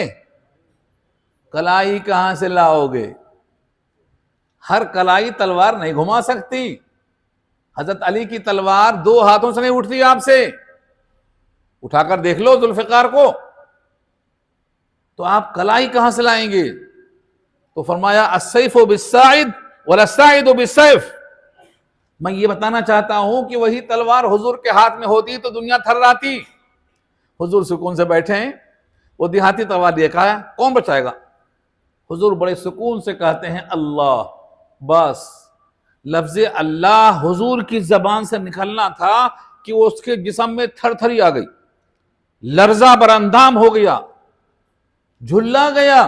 کلائی کہاں سے لاؤ گے؟ ہر کلائی تلوار نہیں گھما سکتی. حضرت علی کی تلوار 2 ہاتھوں سے نہیں اٹھتی آپ سے، اٹھا کر دیکھ لو ذوالفقار کو. تو آپ کلائی کہاں سے لائیں گے؟ تو فرمایا السیف بالساعد والساعد بالسیف، میں یہ بتانا چاہتا ہوں کہ وہی تلوار حضور کے ہاتھ میں ہوتی تو دنیا تھراتی۔ حضور سکون سے بیٹھے ہیں، وہ دیہاتی تلوار لے کے آیا، کون بچائے گا؟ حضور بڑے سکون سے کہتے ہیں اللہ، بس لفظ اللہ حضور کی زبان سے نکلنا تھا کہ وہ اس کے جسم میں تھر تھری آ گئی، لرزہ براندام ہو گیا، جھلا گیا،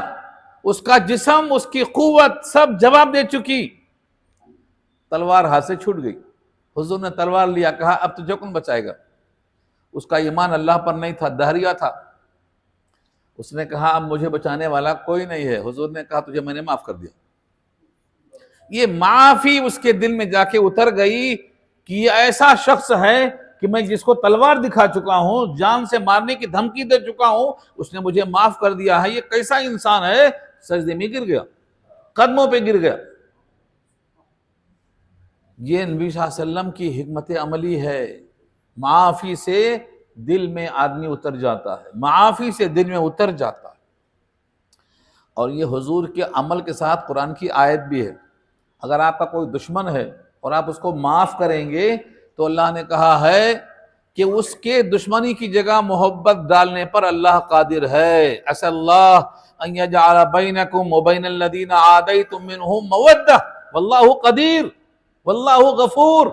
اس کا جسم، اس کی قوت سب جواب دے چکی، تلوار ہاتھ سے چھوٹ گئی۔ حضور نے تلوار لیا، کہا اب تجھے کون بچائے گا؟ اس کا ایمان اللہ پر نہیں تھا، دہریہ تھا۔ اس نے کہا اب مجھے بچانے والا کوئی نہیں ہے۔ حضور نے کہا تجھے میں نے معاف کر دیا۔ یہ معافی اس کے دل میں جا کے اتر گئی کہ یہ ایسا شخص ہے کہ میں جس کو تلوار دکھا چکا ہوں، جان سے مارنے کی دھمکی دے چکا ہوں، اس نے مجھے معاف کر دیا ہے، یہ کیسا انسان ہے؟ سجدے میں گر گیا، قدموں پہ گر گیا۔ یہ نبی صلی اللہ علیہ وسلم کی حکمت عملی ہے۔ معافی سے دل میں آدمی اتر جاتا ہے، معافی سے دل میں اتر جاتا ہے۔ اور یہ حضور کے عمل کے ساتھ قرآن کی آیت بھی ہے، اگر آپ کا کوئی دشمن ہے اور آپ اس کو معاف کریں گے تو اللہ نے کہا ہے کہ اس کے دشمنی کی جگہ محبت ڈالنے پر اللہ قادر ہے۔ عسى اللہ ان يجعل بینکم وبین الذین عادیتم منہم مودہ واللہ قدیر واللہ غفور۔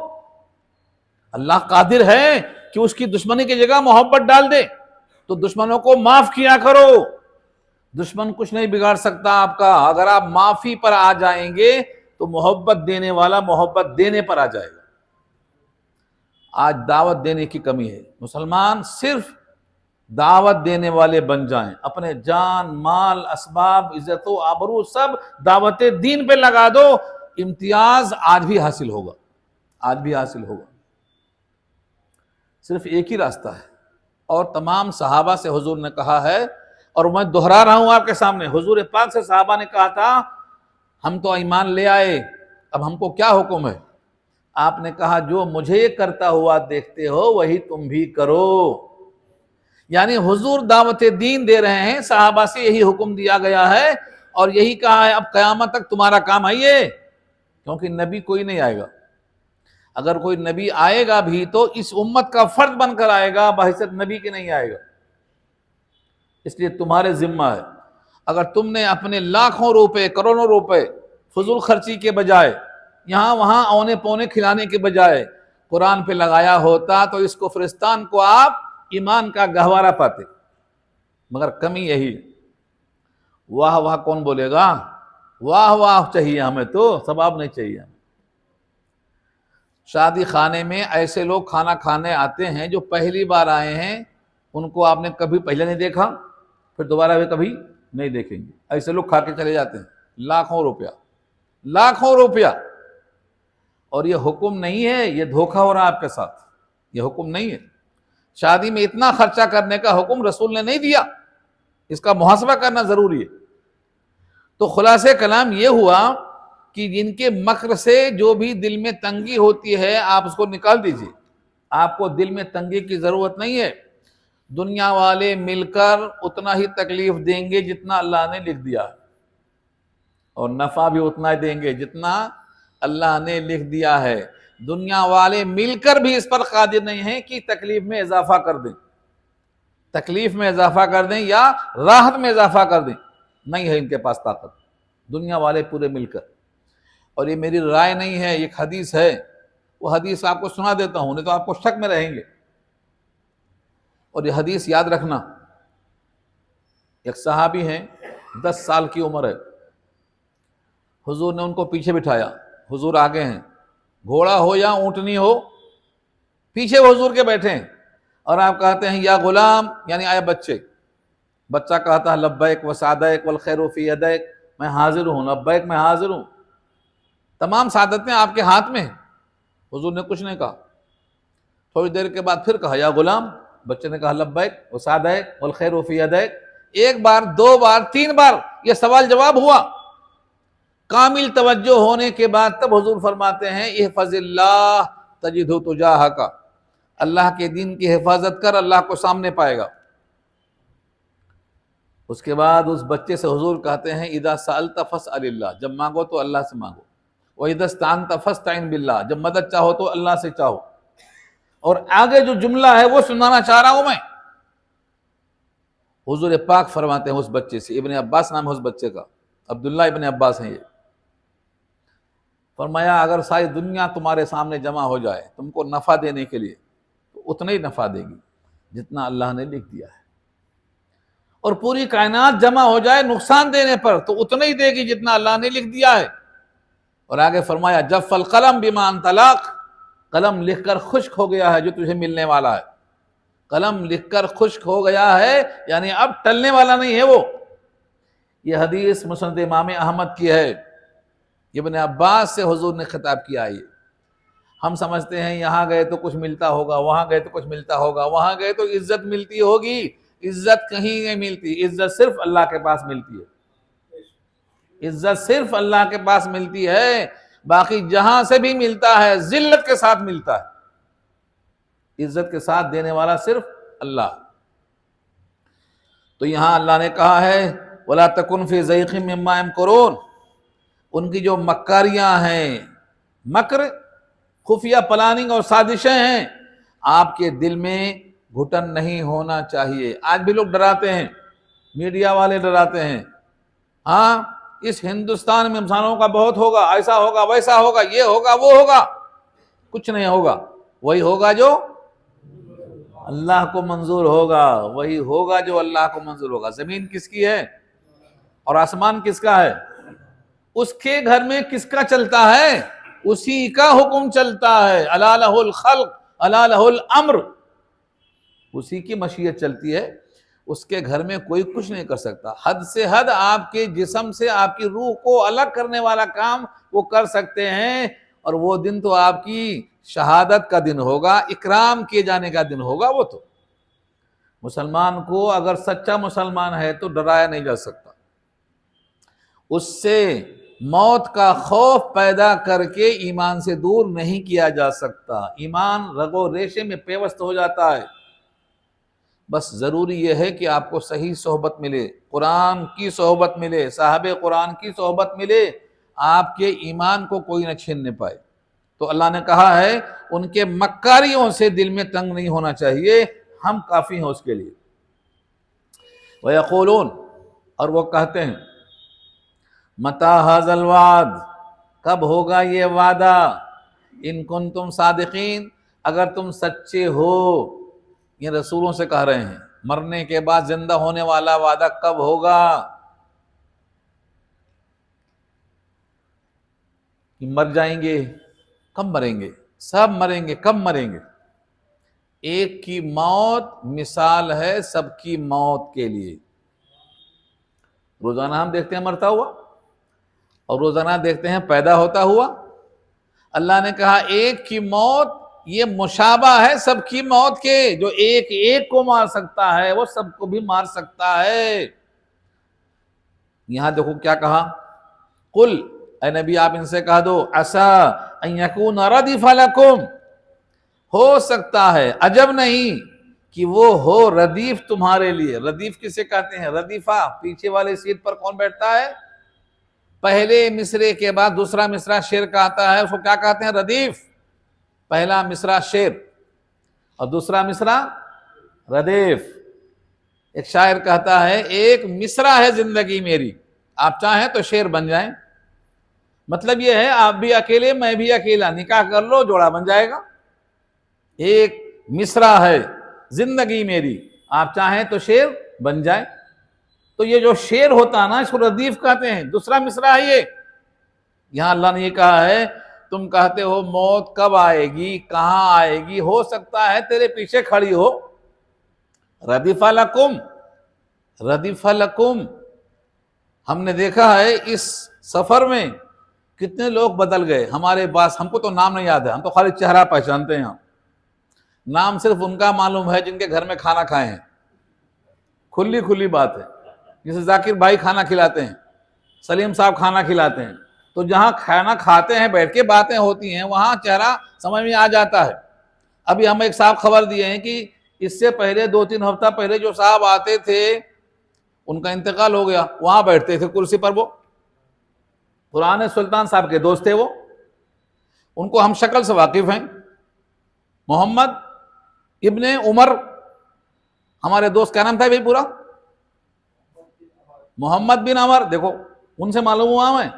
اللہ قادر ہے کہ اس کی دشمنی کی جگہ محبت ڈال دے، تو دشمنوں کو معاف کیا کرو۔ دشمن کچھ نہیں بگاڑ سکتا آپ کا، اگر آپ معافی پر آ جائیں گے تو محبت دینے والا محبت دینے پر آ جائے گا۔ آج دعوت دینے کی کمی ہے، مسلمان صرف دعوت دینے والے بن جائیں، اپنے جان، مال، اسباب، عزت و آبرو سب دعوت دین پہ لگا دو، امتیاز آج بھی حاصل ہوگا، آج بھی حاصل ہوگا۔ صرف ایک ہی راستہ ہے، اور تمام صحابہ سے حضور نے کہا ہے، اور میں دہرا رہا ہوں آپ کے سامنے، حضور پاک سے صحابہ نے کہا تھا ہم تو ایمان لے آئے، اب ہم کو کیا حکم ہے؟ آپ نے کہا جو مجھے کرتا ہوا دیکھتے ہو وہی تم بھی کرو۔ یعنی حضور دعوت دین دے رہے ہیں، صحابہ سے یہی حکم دیا گیا ہے، اور یہی کہا ہے اب قیامت تک تمہارا کام ہے یہ، کیونکہ نبی کوئی نہیں آئے گا۔ اگر کوئی نبی آئے گا بھی تو اس امت کا فرد بن کر آئے گا، بحیثیت نبی کے نہیں آئے گا۔ اس لیے تمہارے ذمہ ہے، اگر تم نے اپنے لاکھوں روپے، کروڑوں روپے فضول خرچی کے بجائے، یہاں وہاں اونے پونے کھلانے کے بجائے قرآن پہ لگایا ہوتا تو اس کفرستان کو آپ ایمان کا گہوارہ پاتے، مگر کمی یہی ہے۔ واہ واہ کون بولے گا؟ واہ واہ چاہیے ہمیں، تو ثواب نہیں چاہیے ہمیں۔ شادی خانے میں ایسے لوگ کھانا کھانے آتے ہیں جو پہلی بار آئے ہیں، ان کو آپ نے کبھی پہلے نہیں دیکھا، پھر دوبارہ بھی کبھی نہیں دیکھیں گے، ایسے لوگ کھا کے چلے جاتے ہیں، لاکھوں روپیہ، لاکھوں روپیہ۔ اور یہ حکم نہیں ہے، یہ دھوکہ ہو رہا ہے آپ کے ساتھ، یہ حکم نہیں ہے۔ شادی میں اتنا خرچہ کرنے کا حکم رسول نے نہیں دیا، اس کا محاسبہ کرنا ضروری ہے۔ تو خلاصہ کلام یہ ہوا کہ جن کے مکر سے جو بھی دل میں تنگی ہوتی ہے آپ اس کو نکال دیجئے، آپ کو دل میں تنگی کی ضرورت نہیں ہے۔ دنیا والے مل کر اتنا ہی تکلیف دیں گے جتنا اللہ نے لکھ دیا، اور نفع بھی اتنا ہی دیں گے جتنا اللہ نے لکھ دیا ہے۔ دنیا والے مل کر بھی اس پر قادر نہیں ہیں کہ تکلیف میں اضافہ کر دیں، تکلیف میں اضافہ کر دیں یا راحت میں اضافہ کر دیں، نہیں ہے ان کے پاس طاقت، دنیا والے پورے مل کر۔ اور یہ میری رائے نہیں ہے، ایک حدیث ہے، وہ حدیث آپ کو سنا دیتا ہوں، نہیں تو آپ کو شک میں رہیں گے۔ اور یہ حدیث یاد رکھنا، ایک صحابی ہیں، 10 سال کی عمر ہے، حضور نے ان کو پیچھے بٹھایا، حضور آگے ہیں، گھوڑا ہو یا اونٹنی ہو، پیچھے وہ حضور کے بیٹھے ہیں، اور آپ کہتے ہیں یا غلام، یعنی آیا بچے، بچہ کہتا ہے لبیک و سعدیک والخیر فی یدیک، میں حاضر ہوں، لبیک میں حاضر ہوں، تمام سعادتیں آپ کے ہاتھ میں ہیں۔ حضور نے کچھ نہیں کہا، تھوڑی دیر کے بعد پھر کہا یا غلام، بچے نے کہا لبیک و سعدیک والخیر فی یدیک، ایک بار، 2 بار، 3 بار یہ سوال جواب ہوا۔ کامل توجہ ہونے کے بعد تب حضور فرماتے ہیں احفظ اللہ تجدہ تجاہک، اللہ کے دین کی حفاظت کر، اللہ کو سامنے پائے گا۔ اس کے بعد اس بچے سے حضور کہتے ہیں اذا سألت فاسأل اللہ، جب مانگو تو اللہ سے مانگو، وَإِذَا اسْتَعَنْتَ فَاسْتَعِنْ بِاللَّهِ، جب مدد چاہو تو اللہ سے چاہو۔ اور آگے جو جملہ ہے وہ سنانا چاہ رہا ہوں میں۔ حضور پاک فرماتے ہیں اس بچے سے، ابن عباس نام ہے اس بچے کا، عبداللہ ابن عباس ہیں یہ، فرمایا اگر ساری دنیا تمہارے سامنے جمع ہو جائے تم کو نفع دینے کے لیے تو اتنا ہی نفع دے گی جتنا اللہ نے لکھ دیا ہے، اور پوری کائنات جمع ہو جائے نقصان دینے پر تو اتنا ہی دے گی جتنا اللہ نے لکھ دیا ہے۔ اور آگے فرمایا جف القلم بما انطلق، قلم لکھ کر خشک ہو گیا ہے جو تجھے ملنے والا ہے، قلم لکھ کر خشک ہو گیا ہے یعنی اب ٹلنے والا نہیں ہے وہ۔ یہ حدیث مسند امام احمد کی ہے، ابن عباس سے حضور نے خطاب کیا ہے۔ ہم سمجھتے ہیں یہاں گئے تو کچھ ملتا ہوگا، وہاں گئے تو کچھ ملتا ہوگا، وہاں گئے تو عزت ملتی ہوگی، عزت کہیں نہیں ملتی، عزت صرف اللہ کے پاس ملتی ہے، عزت صرف اللہ کے پاس ملتی ہے، باقی جہاں سے بھی ملتا ہے ذلت کے ساتھ ملتا ہے، عزت کے ساتھ دینے والا صرف اللہ۔ تو یہاں اللہ نے کہا ہے وَلَا تَكُنْ فِي ضَيْقٍ مِّمَّا يَمْكُرُونَ، ان کی جو مکاریاں ہیں، مکر خفیہ پلاننگ اور سازشیں ہیں، آپ کے دل میں گھٹن نہیں ہونا چاہیے۔ آج بھی لوگ ڈراتے ہیں، میڈیا والے ڈراتے ہیں، ہاں اس ہندوستان میں انسانوں کا بہت ہوگا، ایسا ہوگا ویسا ہوگا، یہ ہوگا وہ ہوگا، کچھ نہیں ہوگا، وہی ہوگا جو اللہ کو منظور ہوگا، وہی ہوگا جو اللہ کو منظور ہوگا۔ زمین کس کی ہے اور آسمان کس کا ہے؟ اس کے گھر میں کس کا چلتا ہے؟ اسی کا حکم چلتا ہے، الا لہ الخلق الا لہ الامر، اسی کی مشیت چلتی ہے، اس کے گھر میں کوئی کچھ نہیں کر سکتا۔ حد سے حد آپ کے جسم سے آپ کی روح کو الگ کرنے والا کام وہ کر سکتے ہیں، اور وہ دن تو آپ کی شہادت کا دن ہوگا، اکرام کیے جانے کا دن ہوگا۔ وہ تو مسلمان کو اگر سچا مسلمان ہے تو ڈرایا نہیں جا سکتا، اس سے موت کا خوف پیدا کر کے ایمان سے دور نہیں کیا جا سکتا۔ ایمان رگ و ریشے میں پیوست ہو جاتا ہے، بس ضروری یہ ہے کہ آپ کو صحیح صحبت ملے، قرآن کی صحبت ملے، صاحب قرآن کی صحبت ملے، آپ کے ایمان کو کوئی نہ چھیننے پائے۔ تو اللہ نے کہا ہے ان کے مکاریوں سے دل میں تنگ نہیں ہونا چاہیے، ہم کافی ہیں اس کے لیے۔ وَيَقُولُونَ، اور وہ کہتے ہیں مَتَى هَذَا الْوَعْدُ، کب ہوگا یہ وعدہ، ان کنتم صادقین، اگر تم سچے ہو۔ یہ رسولوں سے کہہ رہے ہیں مرنے کے بعد زندہ ہونے والا وعدہ کب ہوگا، کہ مر جائیں گے، کب مریں گے، سب مریں گے، کب مریں گے؟ ایک کی موت مثال ہے سب کی موت کے لیے۔ روزانہ ہم دیکھتے ہیں مرتا ہوا، اور روزانہ دیکھتے ہیں پیدا ہوتا ہوا۔ اللہ نے کہا ایک کی موت یہ مشابہ ہے سب کی موت کے، جو ایک ایک کو مار سکتا ہے وہ سب کو بھی مار سکتا ہے۔ یہاں دیکھو کیا کہا، قل، اے نبی آپ ان سے کہہ دو، عسیٰ ان یکون ردف لکم، ہو سکتا ہے، عجب نہیں کہ وہ ہو ردیف تمہارے لیے۔ ردیف کسے کہتے ہیں؟ ردیفہ، پیچھے والے سیٹ پر کون بیٹھتا ہے؟ پہلے مصرے کے بعد دوسرا مصرع شعر کا آتا ہے، اس کو کیا کہتے ہیں؟ ردیف۔ پہلا مصرع شعر اور دوسرا مصرع ردیف۔ ایک شاعر کہتا ہے ایک مصرع ہے زندگی میری، آپ چاہیں تو شعر بن جائیں، مطلب یہ ہے آپ بھی اکیلے میں بھی اکیلا، نکاح کر لو جوڑا بن جائے گا۔ ایک مصرع ہے زندگی میری، آپ چاہیں تو شعر بن جائے۔ تو یہ جو شعر ہوتا ہے نا اس کو ردیف کہتے ہیں، دوسرا مصرع ہے یہ۔ یہاں اللہ نے یہ کہا ہے تم کہتے ہو موت کب آئے گی، کہاں آئے گی، ہو سکتا ہے تیرے پیچھے کھڑی ہو۔ ردف لکم، ردف لکم، ہم نے دیکھا ہے اس سفر میں کتنے لوگ بدل گئے ہمارے پاس، ہم کو تو نام نہیں یاد ہے، ہم تو خالی چہرہ پہچانتے ہیں، نام صرف ان کا معلوم ہے جن کے گھر میں کھانا کھائے ہیں۔ کھلی بات ہے، جیسے ذاکر بھائی کھانا کھلاتے ہیں، سلیم صاحب کھانا کھلاتے ہیں، تو جہاں کھانا کھاتے ہیں بیٹھ کے باتیں ہوتی ہیں وہاں چہرہ سمجھ میں آ جاتا ہے۔ ابھی ہم ایک صاحب خبر دیے ہیں کہ اس سے پہلے 2-3 ہفتہ پہلے جو صاحب آتے تھے ان کا انتقال ہو گیا، وہاں بیٹھتے تھے کرسی پر، وہ پرانے سلطان صاحب کے دوست تھے، وہ ان کو ہم شکل سے واقف ہیں، محمد ابن عمر، ہمارے دوست کا نام تھا بھائی پورا محمد بن عمر، دیکھو ان سے معلوم ہوا ہمیں،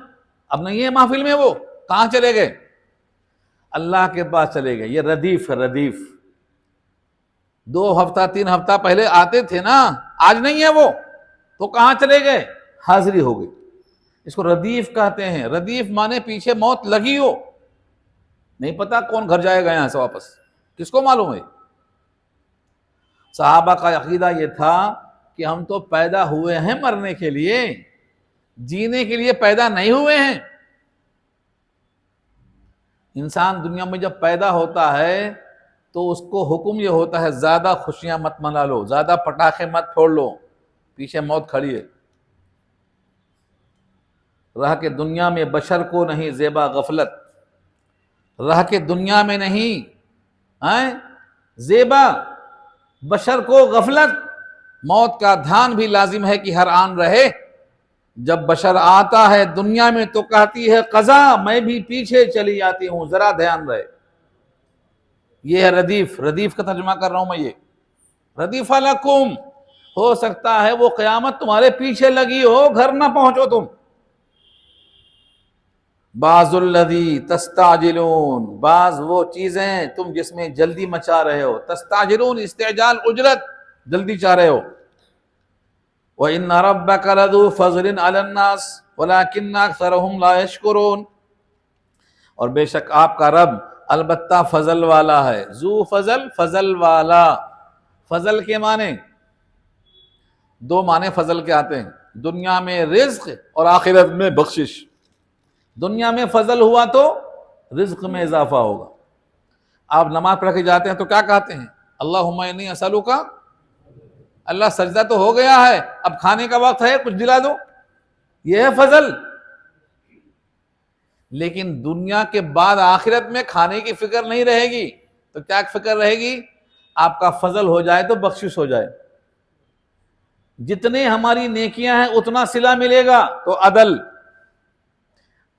اب نہیں ہے محفل میں، وہ کہاں چلے گئے؟ اللہ کے پاس چلے گئے۔ یہ ردیف ہے، ردیف، 2 ہفتہ 3 ہفتہ پہلے آتے تھے نا، آج نہیں ہے وہ، تو کہاں چلے گئے؟ حاضری ہو گئی۔ اس کو ردیف کہتے ہیں۔ ردیف مانے پیچھے موت لگی ہو، نہیں پتا کون گھر جائے گا یہاں سے واپس، کس کو معلوم ہے؟ صحابہ کا عقیدہ یہ تھا کہ ہم تو پیدا ہوئے ہیں مرنے کے لیے، جینے کے لیے پیدا نہیں ہوئے ہیں۔ انسان دنیا میں جب پیدا ہوتا ہے تو اس کو حکم یہ ہوتا ہے زیادہ خوشیاں مت منا لو، زیادہ پٹاخے مت پھوڑ لو، پیچھے موت کھڑی ہے۔ رہ کے دنیا میں بشر کو نہیں زیبا غفلت، رہ کے دنیا میں نہیں زیبا بشر کو غفلت، موت کا دھیان بھی لازم ہے کہ ہر آن رہے۔ جب بشر آتا ہے دنیا میں تو کہتی ہے قضا، میں بھی پیچھے چلی آتی ہوں، ذرا دھیان رہے۔ یہ ہے ردیف، ردیف کا ترجمہ کر رہا ہوں میں، یہ ردیف لکم، ہو سکتا ہے وہ قیامت تمہارے پیچھے لگی ہو، گھر نہ پہنچو تم۔ بعض الذی تستعجلون، بعض وہ چیزیں تم جس میں جلدی مچا رہے ہو، تستعجلون استعجال اجرت، جلدی چاہ رہے ہو۔ وَإِنَّ رَبَّكَ لَذُو فَضْلٍ عَلَى النَّاسِ وَلَكِنَّ أَكْثَرَهُمْ لَا يَشْكُرُونَ، اور بے شک آپ کا رب البتہ فضل والا ہے، ذو فضل، فضل والا۔ فضل کے معنی 2 معنی فضل کے آتے ہیں، دنیا میں رزق اور آخرت میں بخشش۔ دنیا میں فضل ہوا تو رزق میں اضافہ ہوگا۔ آپ نماز پڑھ کے جاتے ہیں تو کیا کہتے ہیں؟ اللہم انی اسألک، اللہ سجدہ تو ہو گیا ہے، اب کھانے کا وقت ہے، کچھ دلا دو، یہ ہے فضل۔ لیکن دنیا کے بعد آخرت میں کھانے کی فکر نہیں رہے گی، تو کیا فکر رہے گی؟ آپ کا فضل ہو جائے تو بخشش ہو جائے۔ جتنے ہماری نیکیاں ہیں اتنا صلہ ملے گا تو عدل،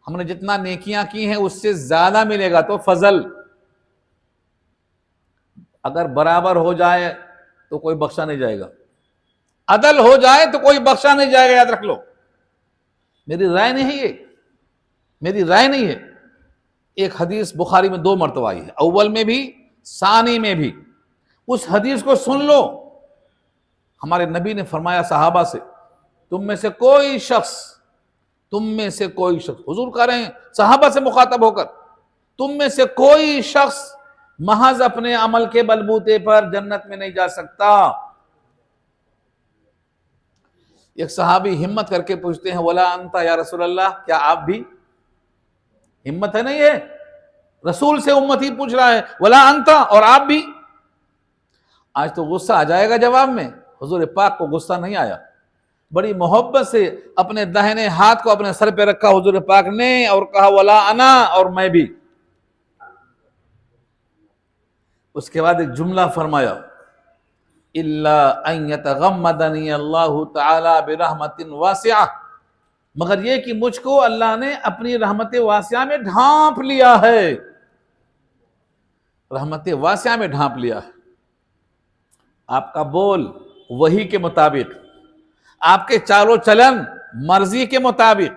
ہم نے جتنا نیکیاں کی ہیں اس سے زیادہ ملے گا تو فضل۔ اگر برابر ہو جائے تو کوئی بخشا نہیں جائے گا، عدل ہو جائے تو کوئی بخشا نہیں جائے گا، یاد رکھ لو۔ میری رائے نہیں ہے، میری رائے نہیں ہے۔ ایک حدیث بخاری میں 2 مرتبہ آئی ہے، اول میں بھی ثانی میں بھی، اس حدیث کو سن لو۔ ہمارے نبی نے فرمایا صحابہ سے، تم میں سے کوئی شخص، حضور کہہ رہے ہیں صحابہ سے مخاطب ہو کر، تم میں سے کوئی شخص محض اپنے عمل کے بلبوتے پر جنت میں نہیں جا سکتا۔ ایک صحابی ہمت کر کے پوچھتے ہیں ولا انت یا رسول اللہ، کیا آپ بھی؟ ہمت ہے نہیں ہے، رسول سے امتی پوچھ رہا ہے ولا انت، اور آپ بھی؟ آج تو غصہ آ جائے گا جواب میں، حضور پاک کو غصہ نہیں آیا، بڑی محبت سے اپنے داہنے ہاتھ کو اپنے سر پہ رکھا حضور پاک نے اور کہا ولا انا، اور میں بھی۔ اس کے بعد ایک جملہ فرمایا الا ان یتغمدنی اللہ تعالی برحمت واسعہ، مگر یہ کہ مجھ کو اللہ نے اپنی رحمت واسعہ میں ڈھانپ لیا ہے، رحمت واسعہ میں ڈھانپ لیا ہے۔ آپ کا بول وحی کے مطابق، آپ کے چال و چلن مرضی کے مطابق،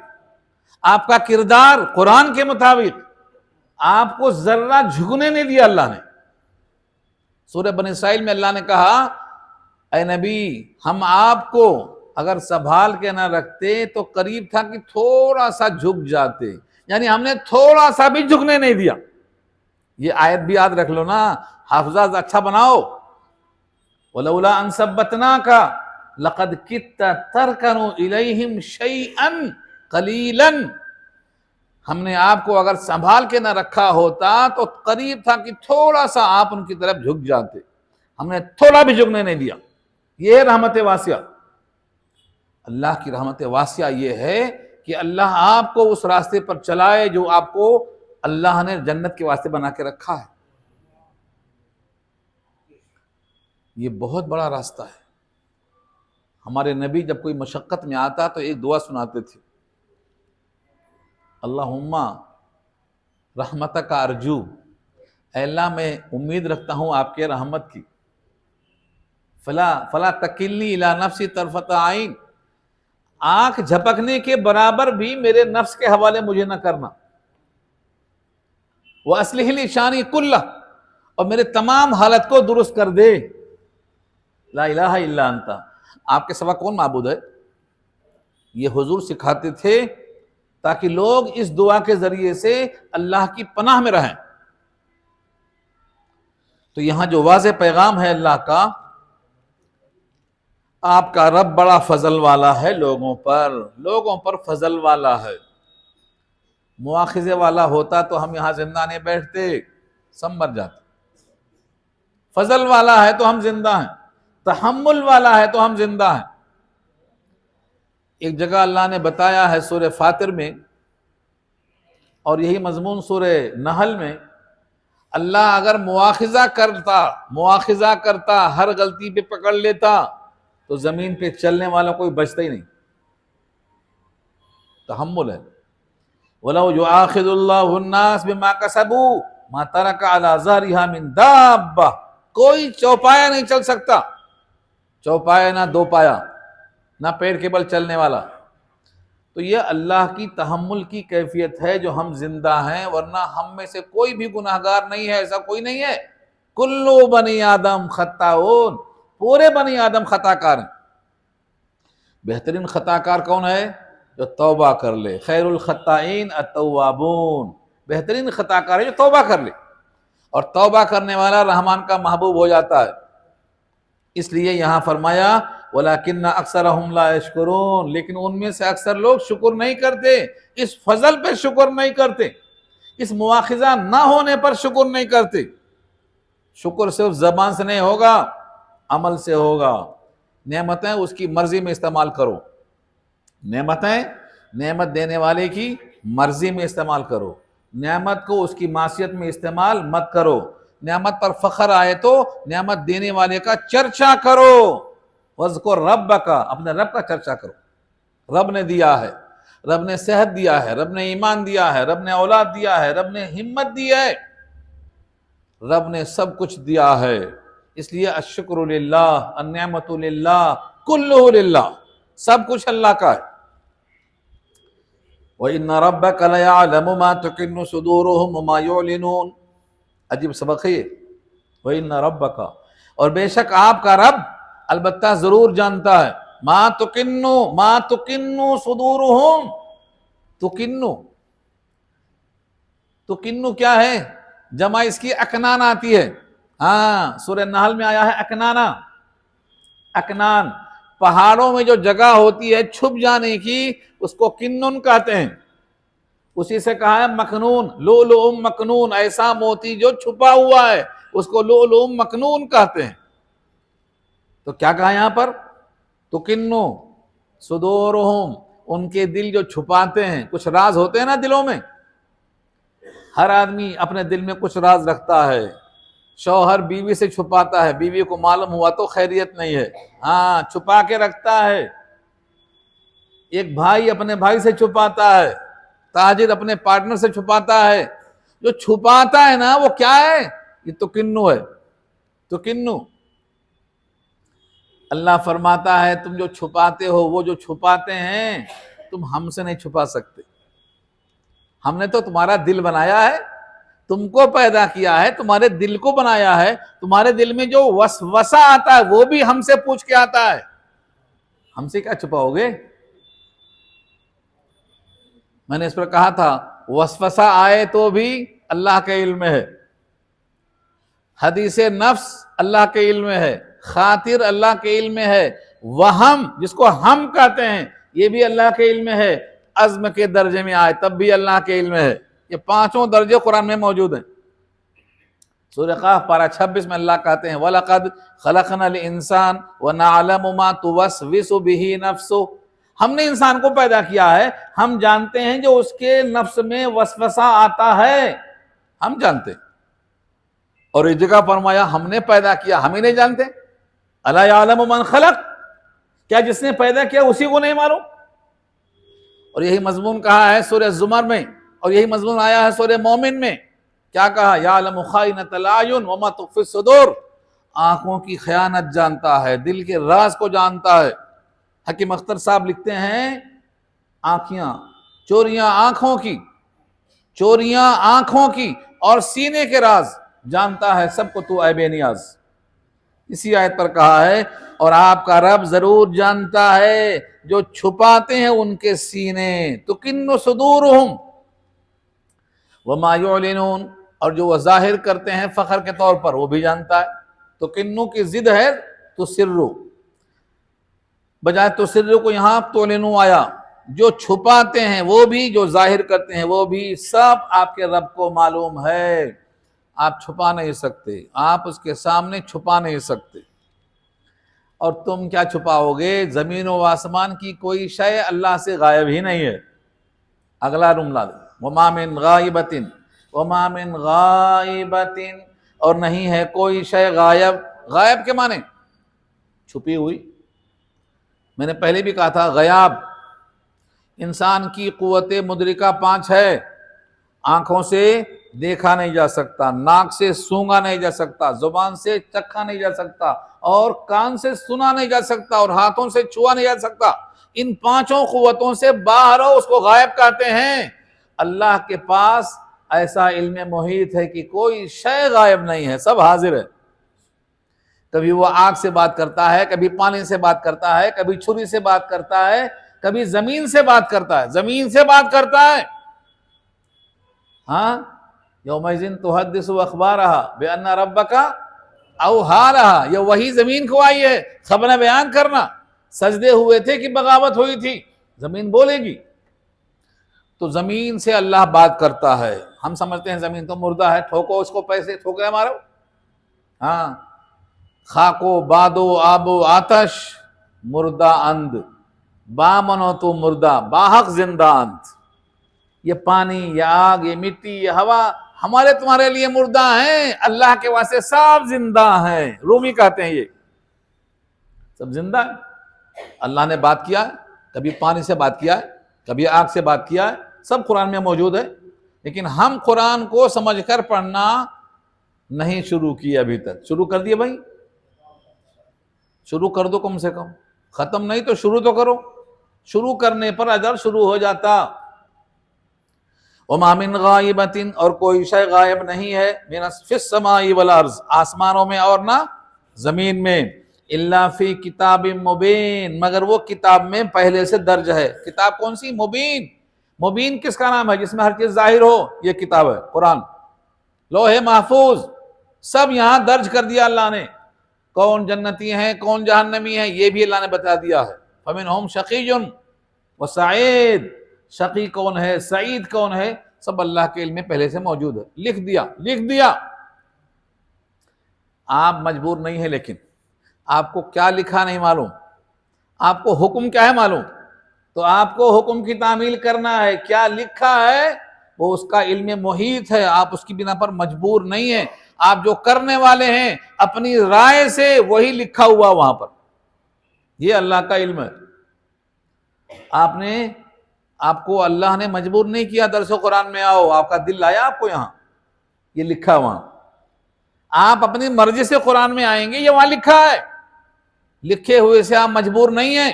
آپ کا کردار قرآن کے مطابق، آپ کو ذرہ جھکنے نہیں دیا اللہ نے۔ سورہ بنی اسرائیل میں اللہ نے کہا اے نبی، ہم آپ کو اگر سنبھال کے نہ رکھتے تو قریب تھا کہ تھوڑا سا جھک جاتے، یعنی ہم نے تھوڑا سا بھی جھکنے نہیں دیا۔ یہ آیت بھی یاد رکھ لو نا، حافظہ اچھا بناؤ۔ وَلَوْلَا أَن ثَبَّتْنَاكَ لَقَدْ كِدتَّ تَرْكَنُ إِلَيْهِمْ شَيْئًا قَلِيلًا، ہم نے آپ کو اگر سنبھال کے نہ رکھا ہوتا تو قریب تھا کہ تھوڑا سا آپ ان کی طرف جھک جاتے، ہم نے تھوڑا بھی جھکنے نہیں دیا۔ یہ رحمت واسعہ، اللہ کی رحمت واسعہ یہ ہے کہ اللہ آپ کو اس راستے پر چلائے جو آپ کو اللہ نے جنت کے واسطے بنا کے رکھا ہے۔ یہ بہت بڑا راستہ ہے۔ ہمارے نبی جب کوئی مشقت میں آتا تو ایک دعا سناتے تھے، اللہم رحمتک ارجو، اے اللہ میں امید رکھتا ہوں آپ کے رحمت کی، فلا تکلنی الی نفسی طرفۃ عین، آنکھ جھپکنے کے برابر بھی میرے نفس کے حوالے مجھے نہ کرنا، وَأَصْلِحْ لِي شَأْنِي كُلَّهُ، اور میرے تمام حالت کو درست کر دے، لا الہ الا انت، آپ کے سوا کون معبود ہے؟ یہ حضور سکھاتے تھے تاکہ لوگ اس دعا کے ذریعے سے اللہ کی پناہ میں رہیں۔ تو یہاں جو واضح پیغام ہے اللہ کا، آپ کا رب بڑا فضل والا ہے لوگوں پر فضل والا ہے۔ مواخذے والا ہوتا تو ہم یہاں زندہ نہیں بیٹھتے، سب مر جاتے۔ فضل والا ہے تو ہم زندہ ہیں، تحمل والا ہے تو ہم زندہ ہیں۔ ایک جگہ اللہ نے بتایا ہے سورہ فاطر میں، اور یہی مضمون سورہ نحل میں، اللہ اگر مواخذہ کرتا، ہر غلطی پہ پکڑ لیتا تو زمین پہ چلنے والا کوئی بچتا ہی نہیں۔ تحمل ہے۔ وَلَوْ يُؤَاخِذُ اللَّهُ النَّاسَ بِمَا كَسَبُوا مَا تَرَكَ عَلَى ظَهْرِهَا مِن دَابَّةٍ، کوئی چوپایا نہیں چل سکتا، چوپایا نہ دو پایا، نہ پیڑ کے بل چلنے والا۔ تو یہ اللہ کی تحمل کی کیفیت ہے جو ہم زندہ ہیں، ورنہ ہم میں سے کوئی بھی گناہگار نہیں ہے، ایسا کوئی نہیں ہے۔ کلو بنی آدم خطاؤن، پورے بنی آدم خطا کار ہیں۔ بہترین خطا کار کون ہے؟ جو توبہ کر لے۔ خیر الخطائین التوابون، بہترین خطا کار ہے جو توبہ کر لے، اور توبہ کرنے والا رحمان کا محبوب ہو جاتا ہے۔ اس لیے یہاں فرمایا وَلَكِنَّ أَكْثَرَهُمْ لَا يَشْكُرُونَ، لیکن ان میں سے اکثر لوگ شکر نہیں کرتے، اس فضل پہ شکر نہیں کرتے، اس مواخذہ نہ ہونے پر شکر نہیں کرتے۔ شکر صرف زبان سے نہیں ہوگا، عمل سے ہوگا۔ نعمتیں اس کی مرضی میں استعمال کرو، نعمت دینے والے کی مرضی میں استعمال کرو، نعمت کو اس کی معصیت میں استعمال مت کرو۔ نعمت پر فخر آئے تو نعمت دینے والے کا چرچا کرو، وَاذْكُرْ رَبَّكَ، اپنے رب کا چرچا کرو۔ رب نے دیا ہے، رب نے صحت دیا ہے، رب نے ایمان دیا ہے، رب نے اولاد دیا ہے، رب نے ہمت دی ہے، رب نے سب کچھ دیا ہے۔ اس لیے الشکر للہ، النعمت للہ، کلہ للہ، سب کچھ اللہ کا ہے۔ وَإِنَّ رَبَّكَ لَيَعْلَمُ مَا تُكِنُّ صُدُورُهُمْ وَمَا يُعْلِنُونَ، عجیب سبق ہے یہ۔ وَإِنَّ رَبَّكَ، اور بے شک آپ کا رب البتہ ضرور جانتا ہے، ما تُكِنُّ صُدُورُهُمْ، تُكِنُّ کیا ہے؟ جمع اس کی اکنان آتی ہے۔ ہاں، سورہ نحل میں آیا ہے اکنانا، اکنان، پہاڑوں میں جو جگہ ہوتی ہے چھپ جانے کی، اس کو کنن کہتے ہیں۔ اسی سے کہا ہے مکنون، لؤلؤ مکنون، ایسا موتی جو چھپا ہوا ہے اس کو لؤلؤ مکنون کہتے ہیں۔ تو کیا کہا یہاں پر؟ تکنو صدورہم، ان کے دل جو چھپاتے ہیں، کچھ راز ہوتے ہیں نا دلوں میں، ہر آدمی اپنے دل میں کچھ راز رکھتا ہے۔ شوہر بیوی سے چھپاتا ہے، بیوی کو معلوم ہوا تو خیریت نہیں ہے، ہاں چھپا کے رکھتا ہے۔ ایک بھائی اپنے بھائی سے چھپاتا ہے، تاجر اپنے پارٹنر سے چھپاتا ہے۔ جو چھپاتا ہے نا وہ کیا ہے؟ یہ تکنو ہے، تکنو۔ اللہ فرماتا ہے تم جو چھپاتے ہو، وہ جو چھپاتے ہیں تم ہم سے نہیں چھپا سکتے۔ ہم نے تو تمہارا دل بنایا ہے، تم کو پیدا کیا ہے، تمہارے دل کو بنایا ہے، تمہارے دل میں جو وسوسہ آتا ہے وہ بھی ہم سے پوچھ کے آتا ہے، ہم سے کیا چھپاؤ گے؟ میں نے اس پر کہا تھا وسوسہ آئے تو بھی اللہ کے علم میں ہے، حدیث نفس اللہ کے علم میں ہے، خاطر اللہ کے علم میں ہے، وہم جس کو ہم کہتے ہیں یہ بھی اللہ کے علم میں ہے، عزم کے درجے میں آئے تب بھی اللہ کے علم میں ہے۔ یہ پانچوں درجے قرآن میں موجود ہیں۔ سورہ قاف پارہ 26 میں اللہ کہتے ہیں وَلَقَدْ خَلَقْنَا الْإِنسَانَ وَنَعْلَمُ مَا تُوَسْوِسُ بِهِ نَفْسُهُ، ہم نے انسان کو پیدا کیا ہے، ہم جانتے ہیں جو اس کے نفس میں وسوسہ آتا ہے، ہم جانتے ہیں۔ اور ایک جگہ فرمایا ہم نے پیدا کیا، ہم ہی نہیں جانتے۔ أَلَا يَعْلَمُ مَنْ خَلَقَ، کیا جس نے پیدا کیا اسی کو نہیں معلوم؟ اور یہی مضمون کہا ہے سورہ زمر میں، اور یہی مضمون آیا ہے سورہ مومن میں. کیا کہا؟ یعلم خائنۃ الاعین وما تخفی الصدور. آنکھوں کی خیانت جانتا ہے، دل کے راز کو جانتا ہے. حکیم اختر صاحب لکھتے ہیں آنکھیاں، چوریاں آنکھوں کی اور سینے کے راز جانتا ہے سب کو تو اے بے نیاز. اسی آیت پر کہا ہے اور آپ کا رب ضرور جانتا ہے جو چھپاتے ہیں ان کے سینے. تکن صدورہم وما یعلنون، اور جو وہ ظاہر کرتے ہیں فخر کے طور پر وہ بھی جانتا ہے. تو کنو کی ضد ہے تسرو، بجائے تسرو کو یہاں تولنو آیا. جو چھپاتے ہیں وہ بھی، جو ظاہر کرتے ہیں وہ بھی، سب آپ کے رب کو معلوم ہے. آپ چھپا نہیں سکتے، آپ اس کے سامنے چھپا نہیں سکتے. اور تم کیا چھپاؤ گے؟ زمین و آسمان کی کوئی شے اللہ سے غائب ہی نہیں ہے. اگلا جملہ وما من غائبۃ، اور نہیں ہے کوئی شے غائب. غائب کے معنی چھپی ہوئی. میں نے پہلے بھی کہا تھا غیاب انسان کی قوت مدرکہ 5 ہے. آنکھوں سے دیکھا نہیں جا سکتا، ناک سے سونگا نہیں جا سکتا، زبان سے چکھا نہیں جا سکتا، اور کان سے سنا نہیں جا سکتا، اور ہاتھوں سے چھوا نہیں جا سکتا. ان 5 قوتوں سے باہر ہو اس کو غائب کہتے ہیں. اللہ کے پاس ایسا علم محیط ہے کہ کوئی شے غائب نہیں ہے، سب حاضر ہے. کبھی وہ آگ سے بات کرتا ہے، کبھی پانی سے بات کرتا ہے، کبھی چھری سے بات کرتا ہے، کبھی زمین سے بات کرتا ہے. زمین سے بات کرتا ہے. ہاں، یومئذ تحدث اخبارها بان ربک اوحی لها. یہ وہی زمین کو آئی ہے خبر بیان کرنا. سجدے ہوئے تھے کہ بغاوت ہوئی تھی، زمین بولے گی. تو زمین سے اللہ بات کرتا ہے. ہم سمجھتے ہیں زمین تو مردہ ہے، ٹھوکو اس کو پیسے ٹھوکے مارو. ہاں، خاکو بادو آبو آتش مردہ اند، بامنو تو مردہ باحق زندہ اند. یہ پانی، یہ آگ، یہ مٹی، یہ ہوا ہمارے تمہارے لیے مردہ ہیں، اللہ کے واسطے سب زندہ ہیں. رومی کہتے ہیں یہ سب زندہ ہے. اللہ نے بات کیا، کبھی پانی سے بات کیا ہے، کبھی آگ سے بات کیا ہے، سب قرآن میں موجود ہے. لیکن ہم قرآن کو سمجھ کر پڑھنا نہیں شروع کیے ابھی تک. شروع کر دیے بھائی، شروع کر دو کم سے کم. ختم نہیں تو شروع تو کرو. شروع کرنے پر اجر شروع ہو جاتا. وما من غائبۃ، اور کوئی شے غائب نہیں ہے، من فی السماء والارض، آسمانوں میں اور نہ زمین میں، الا فی کتاب مبین، مگر وہ کتاب میں پہلے سے درج ہے. کتاب کون سی؟ مبین. مبین کس کا نام ہے؟ جس میں ہر چیز ظاہر ہو. یہ کتاب ہے قرآن. لوح محفوظ سب یہاں درج کر دیا اللہ نے. کون جنتی ہیں، کون جہنمی ہیں، یہ بھی اللہ نے بتا دیا ہے. فمنہم شقی وسعید، شقی کون ہے، سعید کون ہے، سب اللہ کے علم میں پہلے سے موجود ہے. لکھ دیا. آپ مجبور نہیں ہیں، لیکن آپ کو کیا لکھا نہیں معلوم، آپ کو حکم کیا ہے معلوم. تو آپ کو حکم کی تعمیل کرنا ہے. کیا لکھا ہے وہ اس کا علم محیط ہے، آپ اس کی بنا پر مجبور نہیں ہیں. آپ جو کرنے والے ہیں اپنی رائے سے وہی لکھا ہوا وہاں پر. یہ اللہ کا علم ہے. آپ کو اللہ نے مجبور نہیں کیا درس و قرآن میں آؤ. آپ کا دل آیا آپ کو یہاں، یہ لکھا وہاں. آپ اپنی مرضی سے قرآن میں آئیں گے، یہ وہاں لکھا ہے. لکھے ہوئے سے آپ مجبور نہیں ہیں.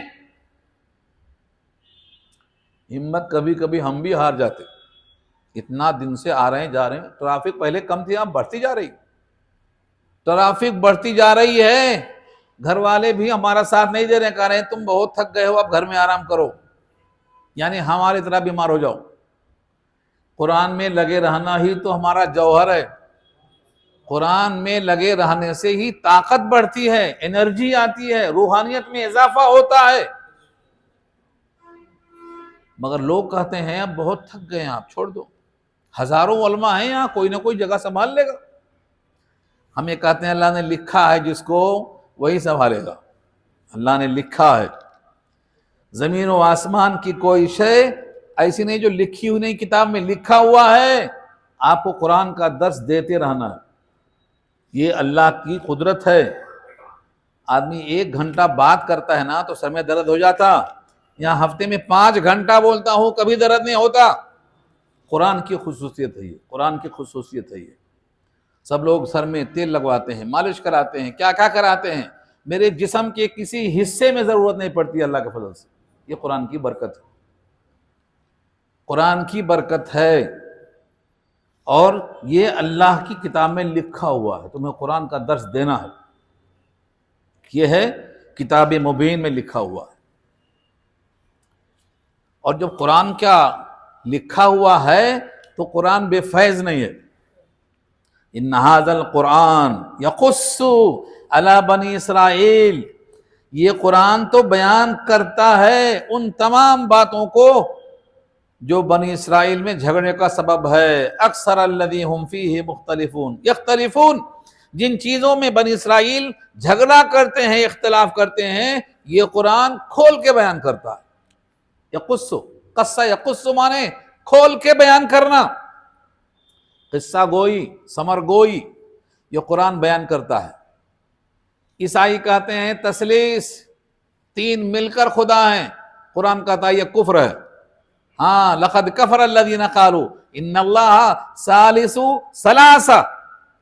ہمت کبھی کبھی ہم بھی ہار جاتے. اتنا دن سے آ رہے ہیں جا رہے ہیں، ٹریفک پہلے کم تھی، اب بڑھتی جا رہی. ٹریفک بڑھتی جا رہی ہے. گھر والے بھی ہمارا ساتھ نہیں دے رہے، کہہ رہے ہیں تم بہت تھک گئے ہو، اب گھر میں آرام کرو، یعنی ہماری طرح بیمار ہو جاؤ. قرآن میں لگے رہنا ہی تو ہمارا جوہر ہے. قرآن میں لگے رہنے سے ہی طاقت بڑھتی ہے، انرجی آتی ہے، روحانیت میں اضافہ ہوتا ہے. مگر لوگ کہتے ہیں اب بہت تھک گئے ہیں، آپ چھوڑ دو. ہزاروں علماء ہیں یہاں، کوئی نہ کوئی جگہ سنبھال لے گا. ہم یہ کہتے ہیں اللہ نے لکھا ہے جس کو وہی سنبھالے گا. اللہ نے لکھا ہے. زمین و آسمان کی کوئی شے ایسی نہیں جو لکھی ہوئی نہیں، کتاب میں لکھا ہوا ہے. آپ کو قرآن کا درس دیتے رہنا ہے. یہ اللہ کی قدرت ہے. آدمی 1 گھنٹہ بات کرتا ہے نا تو سر میں درد ہو جاتا، یہاں ہفتے میں 5 گھنٹہ بولتا ہوں کبھی درد نہیں ہوتا۔ قرآن کی خصوصیت ہے یہ، قرآن کی خصوصیت ہے یہ۔ سب لوگ سر میں تیل لگواتے ہیں، مالش کراتے ہیں، کیا کیا کراتے ہیں، میرے جسم کے کسی حصے میں ضرورت نہیں پڑتی اللہ کے فضل سے۔ یہ قرآن کی برکت ہے، قرآن کی برکت ہے، اور یہ اللہ کی کتاب میں لکھا ہوا ہے، تمہیں قرآن کا درس دینا ہے، یہ ہے کتاب مبین میں لکھا ہوا ہے۔ اور جب قرآن کا لکھا ہوا ہے تو قرآن بے فیض نہیں ہے۔ ان ھذا القرآن یقص علی بنی اسرائیل، یہ قرآن تو بیان کرتا ہے ان تمام باتوں کو جو بنی اسرائیل میں جھگڑے کا سبب ہے۔ اکثر الذی ہم فیہ مختلفون، یختلفون، جن چیزوں میں بنی اسرائیل جھگڑا کرتے ہیں، اختلاف کرتے ہیں، یہ قرآن کھول کے بیان کرتا ہے۔ یقص، قصہ یقص مانے کھول کے بیان کرنا، قصہ گوئی، ثمر گوئی، یہ قرآن بیان کرتا ہے۔ عیسائی کہتے ہیں تثلیث، 3 مل کر خدا ہیں، قرآن کہتا ہے یہ کفر ہے۔ ہاں، لقد کفر الذین قالوا ان اللہ ثالث ثلاثہ،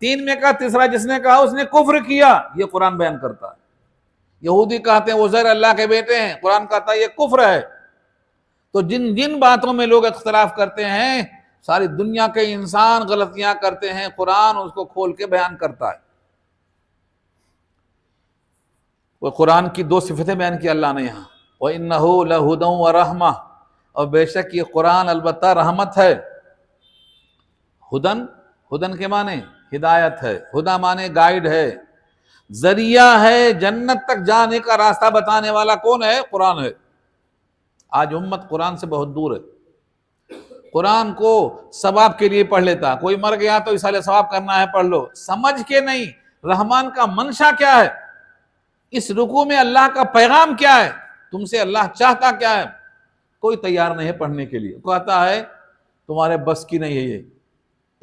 3 میں کا تیسرا جس نے کہا اس نے کفر کیا، یہ قرآن بیان کرتا ہے۔ یہودی کہتے ہیں عزیر اللہ کے بیٹے ہیں، قرآن کہتا ہے یہ کفر ہے۔ تو جن جن باتوں میں لوگ اختلاف کرتے ہیں، ساری دنیا کے انسان غلطیاں کرتے ہیں، قرآن اس کو کھول کے بیان کرتا ہے۔ وہ قرآن کی 2 صفتیں بیان کی اللہ نے یہاں، وَإِنَّهُ لَهُدًى وَرَحْمَةٌ، اور بے شک یہ قرآن البتہ رحمت ہے۔ ہدن کے معنی ہدایت ہے، ہدا معنی گائیڈ ہے، ذریعہ ہے، جنت تک جانے کا راستہ بتانے والا کون ہے؟ قرآن ہے۔ آج امت قرآن سے بہت دور ہے۔ قرآن کو ثواب کے لیے پڑھ لیتا، کوئی مر گیا تو ایصال ثواب کرنا ہے پڑھ لو، سمجھ کے نہیں رحمان کا منشا کیا ہے، اس رکوع میں اللہ کا پیغام کیا ہے، تم سے اللہ چاہتا کیا ہے، کوئی تیار نہیں ہے پڑھنے کے لیے۔ کہتا ہے تمہارے بس کی نہیں ہے، یہ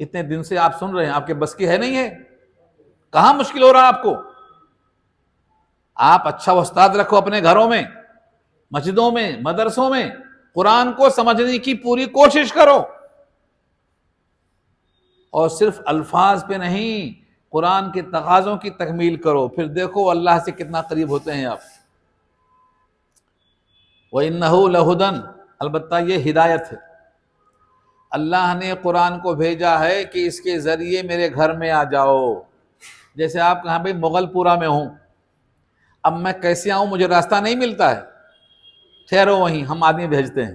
اتنے دن سے آپ سن رہے ہیں، آپ کے بس کی ہے نہیں ہے، کہاں مشکل ہو رہا آپ کو؟ آپ اچھا استاد رکھو اپنے گھروں میں، مسجدوں میں، مدرسوں میں، قرآن کو سمجھنے کی پوری کوشش کرو، اور صرف الفاظ پہ نہیں، قرآن کے تقاضوں کی تکمیل کرو، پھر دیکھو اللہ سے کتنا قریب ہوتے ہیں آپ۔ وَإِنَّهُ لَهُدًى، البتہ یہ ہدایت ہے۔ اللہ نے قرآن کو بھیجا ہے کہ اس کے ذریعے میرے گھر میں آ جاؤ۔ جیسے آپ کہاں بھائی مغل پورہ میں ہوں، اب میں کیسے آؤں، مجھے راستہ نہیں ملتا ہے، ٹھہرو وہیں، ہم آدمی بھیجتے ہیں،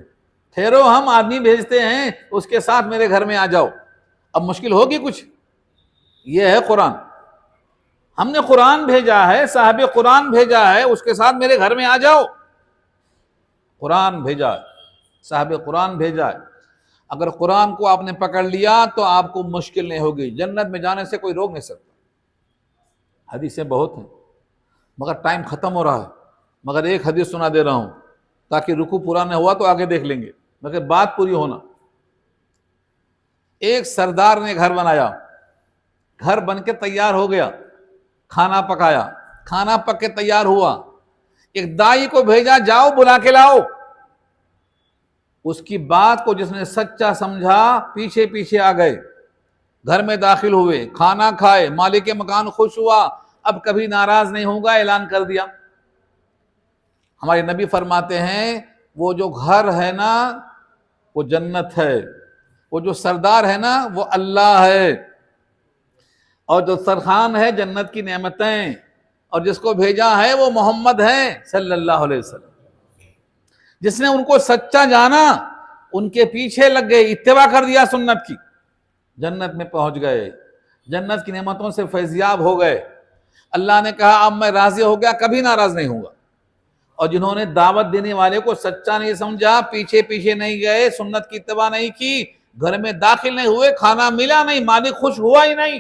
ٹھہرو ہم آدمی بھیجتے ہیں، اس کے ساتھ میرے گھر میں آ جاؤ۔ اب مشکل ہوگی کچھ؟ یہ ہے قرآن، ہم نے قرآن بھیجا ہے، صاحب قرآن بھیجا ہے، اس کے ساتھ میرے گھر میں آ جاؤ۔ قرآن بھیجا ہے، صاحب قرآن بھیجا ہے۔ اگر قرآن کو آپ نے پکڑ لیا تو آپ کو مشکل نہیں ہوگی، جنت میں جانے سے کوئی روک نہیں سکتا۔ حدیثیں بہت ہیں مگر ٹائم ختم ہو رہا ہے، مگر ایک حدیث سنا دے رہا ہوں تاکہ رکوع پورا نہ ہوا تو آگے دیکھ لیں گے، مگر بات پوری ہونا۔ ایک سردار نے گھر بنایا، گھر بن کے تیار ہو گیا، کھانا پکایا، کھانا پک کے تیار ہوا، ایک دائی کو بھیجا جاؤ بلا کے لاؤ۔ اس کی بات کو جس نے سچا سمجھا پیچھے پیچھے آ گئے، گھر میں داخل ہوئے، کھانا کھائے، مالک مکان خوش ہوا، اب کبھی ناراض نہیں ہوگا، اعلان کر دیا۔ ہمارے نبی فرماتے ہیں وہ جو گھر ہے نا وہ جنت ہے، وہ جو سردار ہے نا وہ اللہ ہے، اور جو سرخان ہے جنت کی نعمتیں، اور جس کو بھیجا ہے وہ محمد ہے صلی اللہ علیہ وسلم۔ جس نے ان کو سچا جانا، ان کے پیچھے لگ گئے، اتباع کر دیا سنت کی، جنت میں پہنچ گئے، جنت کی نعمتوں سے فیضیاب ہو گئے۔ اللہ نے کہا اب میں راضی ہو گیا، کبھی ناراض نہیں ہوں گا۔ اور جنہوں نے دعوت دینے والے کو سچا نہیں سمجھا، پیچھے پیچھے نہیں گئے، سنت کی اتباع نہیں کی، گھر میں داخل نہیں ہوئے، کھانا ملا نہیں، مالک خوش ہوا ہی نہیں۔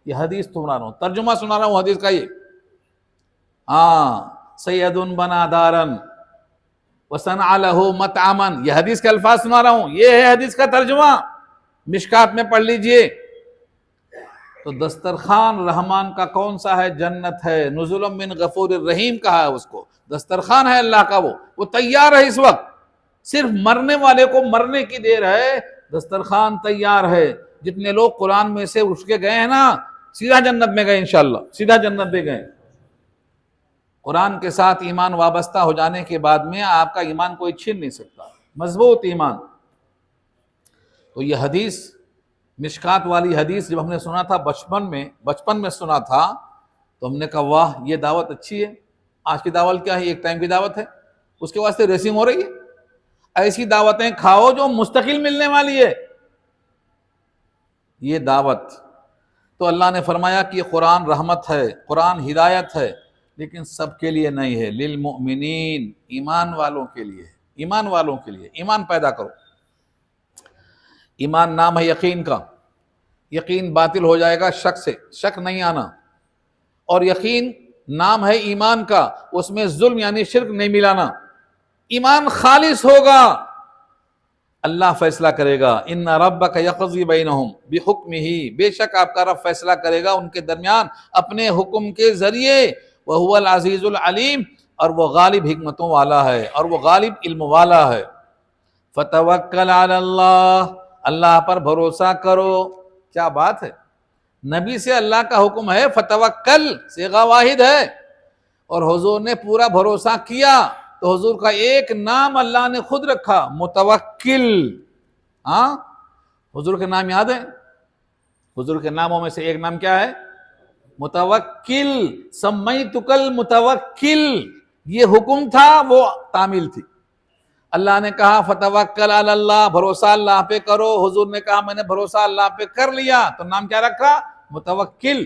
یہ حدیث سنا رہا ہوں، ترجمہ سنا رہا ہوں حدیث کا۔ یہ سید بنا دارن وصنع لہ مطعما، یہ حدیث کے الفاظ سنا رہا ہوں، یہ ہے حدیث کا ترجمہ، مشکات میں پڑھ لیجئے۔ تو دسترخوان رحمان کا کون سا ہے؟ جنت ہے، نزل من غفور الرحیم کہا ہے اس کو، دسترخوان ہے اللہ کا، وہ تیار ہے اس وقت، صرف مرنے والے کو مرنے کی دیر ہے، دسترخوان تیار ہے۔ جتنے لوگ قرآن میں سے اٹھ کے گئے ہیں نا سیدھا جنت میں گئے، انشاءاللہ سیدھا جنت میں گئے۔ قرآن کے ساتھ ایمان وابستہ ہو جانے کے بعد میں آپ کا ایمان کوئی چھین نہیں سکتا، مضبوط ایمان۔ تو یہ حدیث، مشکات والی حدیث جب ہم نے سنا تھا بچپن میں سنا تھا تو ہم نے کہا واہ یہ دعوت اچھی ہے۔ آج کی دعوت کیا ہے؟ ایک ٹائم کی دعوت ہے، اس کے واسطے ریسنگ ہو رہی ہے۔ ایسی دعوتیں کھاؤ جو مستقل ملنے والی ہے، یہ دعوت۔ تو اللہ نے فرمایا کہ یہ قرآن رحمت ہے، قرآن ہدایت ہے، لیکن سب کے لیے نہیں ہے، للمؤمنین، ایمان والوں کے لیے، ایمان والوں کے لیے۔ ایمان پیدا کرو۔ ایمان نام ہے یقین کا، یقین باطل ہو جائے گا شک سے، شک نہیں آنا۔ اور یقین نام ہے ایمان کا، اس میں ظلم یعنی شرک نہیں ملانا۔ ایمان خالص ہوگا، اللہ فیصلہ کرے گا، ان ربک یقضی بینہم بحکمہ، بے شک آپ کا رب فیصلہ کرے گا ان کے درمیان اپنے حکم کے ذریعے، وہو العزیز العلیم، اور وہ غالب حکمتوں والا ہے، اور وہ غالب علم والا ہے۔ فتوکل علی اللہ، اللہ پر بھروسہ کرو۔ کیا بات ہے، نبی سے اللہ کا حکم ہے فتوکل، صیغہ واحد ہے، اور حضور نے پورا بھروسہ کیا تو حضور کا ایک نام اللہ نے خود رکھا، متوکل۔ ہاں، حضور کے نام یاد ہے؟ حضور کے ناموں میں سے ایک نام کیا ہے؟ متوکل، سمیتک المتوکل۔ یہ حکم تھا، وہ تعمیل تھی۔ اللہ نے کہا فتوکل علی اللہ، بھروسہ اللہ پہ کرو۔ حضور نے کہا میں نے بھروسہ اللہ پہ کر لیا، تو نام کیا رکھا؟ متوکل۔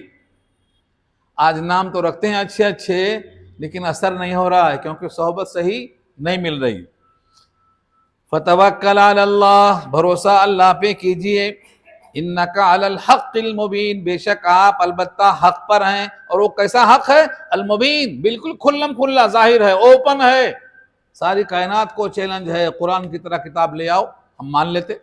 آج نام تو رکھتے ہیں اچھے اچھے، لیکن اثر نہیں ہو رہا ہے کیونکہ صحبت صحیح نہیں مل رہی۔ فتوکل علی اللہ، بھروسہ اللہ پہ کیجئے۔ انک علی الحق المبین، بے شک آپ البتہ حق پر ہیں، اور وہ کیسا حق ہے؟ المبین، بالکل کھلم کھلا ظاہر ہے، اوپن ہے۔ ساری کائنات کو چیلنج ہے، قرآن کی طرح کتاب لے آؤ، ہم مان لیتے۔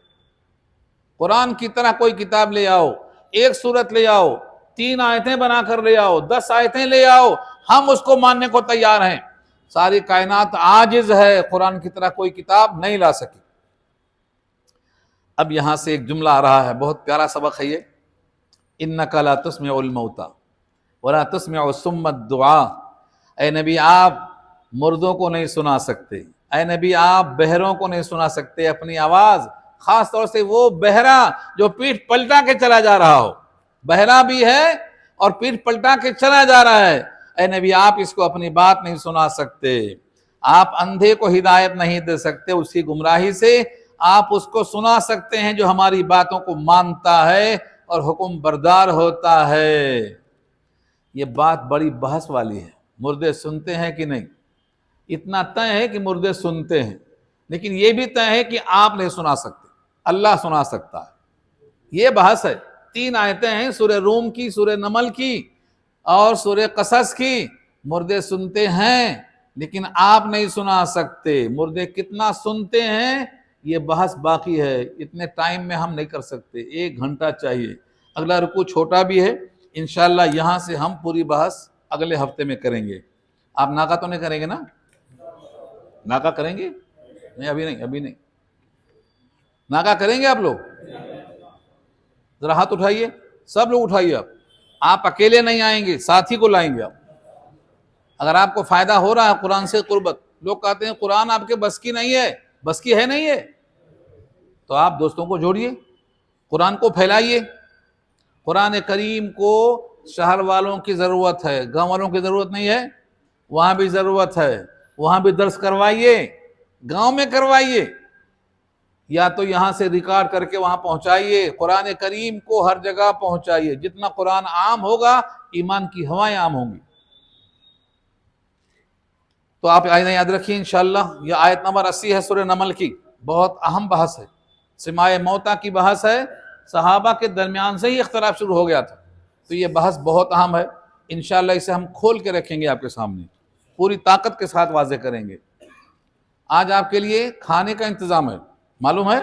قرآن کی طرح کوئی کتاب لے آؤ، ایک سورت لے آؤ، 3 آیتیں بنا کر لے آؤ، 10 آیتیں لے آؤ، ہم اس کو ماننے کو تیار ہیں۔ ساری کائنات عاجز ہے، قرآن کی طرح کوئی کتاب نہیں لا سکی۔ اب یہاں سے ایک جملہ آ رہا ہے، بہت پیارا سبق ہے یہ، انک لا تسمع الموتى ولا تسمع الصم الدعاء۔ اے نبی آپ مردوں کو نہیں سنا سکتے، اے نبی آپ بہروں کو نہیں سنا سکتے اپنی آواز، خاص طور سے وہ بہرا جو پیٹھ پلٹا کے چلا جا رہا ہو، بہرا بھی ہے اور پیٹھ پلٹا کے چلا جا رہا ہے، اے نبی آپ اس کو اپنی بات نہیں سنا سکتے۔ آپ اندھے کو ہدایت نہیں دے سکتے اس کی گمراہی سے، آپ اس کو سنا سکتے ہیں جو ہماری باتوں کو مانتا ہے اور حکم بردار ہوتا ہے۔ یہ بات بڑی بحث والی ہے، مردے سنتے ہیں کہ نہیں؟ اتنا طے ہے کہ مردے سنتے ہیں، لیکن یہ بھی طے ہے کہ آپ نہیں سنا سکتے، اللہ سنا سکتا ہے۔ یہ بحث ہے۔ 3 آیتیں ہیں، سورہ روم کی، سورہ نمل کی اور سورہ قصص کی۔ مردے سنتے ہیں لیکن آپ نہیں سنا سکتے۔ مردے کتنا سنتے ہیں یہ بحث باقی ہے، اتنے ٹائم میں ہم نہیں کر سکتے، 1 گھنٹہ چاہیے۔ اگلا رکوع چھوٹا بھی ہے، انشاءاللہ یہاں سے ہم پوری بحث اگلے ہفتے میں کریں گے۔ آپ ناکہ تو نہیں کریں گے نا؟ ناکہ کریں گے؟ نہیں ابھی نہیں ناکہ کریں گے آپ لوگ؟ ذرا ہاتھ اٹھائیے، سب لوگ اٹھائیے۔ آپ اکیلے نہیں آئیں گے، ساتھی کو لائیں گے آپ۔ اگر آپ کو فائدہ ہو رہا ہے قرآن سے قربت، لوگ کہتے ہیں قرآن آپ کے بس کی نہیں ہے، بس کی ہے نہیں ہے، تو آپ دوستوں کو جوڑیے، قرآن کو پھیلائیے۔ قرآن کریم کو شہر والوں کی ضرورت ہے، گاؤں والوں کی ضرورت نہیں ہے، وہاں بھی ضرورت ہے، وہاں بھی درس کروائیے، گاؤں میں کروائیے، یا تو یہاں سے ریکارڈ کر کے وہاں پہنچائیے۔ قرآن کریم کو ہر جگہ پہنچائیے، جتنا قرآن عام ہوگا ایمان کی ہوائیں عام ہوں گی۔ تو آپ آیتیں یاد رکھیے انشاءاللہ۔ یہ آیت نمبر 80 ہے سورہ نمل کی، بہت اہم بحث ہے، سماع موتیٰ کی بحث ہے، صحابہ کے درمیان سے ہی اختلاف شروع ہو گیا تھا، تو یہ بحث بہت اہم ہے۔ انشاءاللہ اسے ہم کھول کے رکھیں گے آپ کے سامنے، پوری طاقت کے ساتھ واضح کریں گے۔ آج آپ کے لیے کھانے کا انتظام ہے، معلوم ہے؟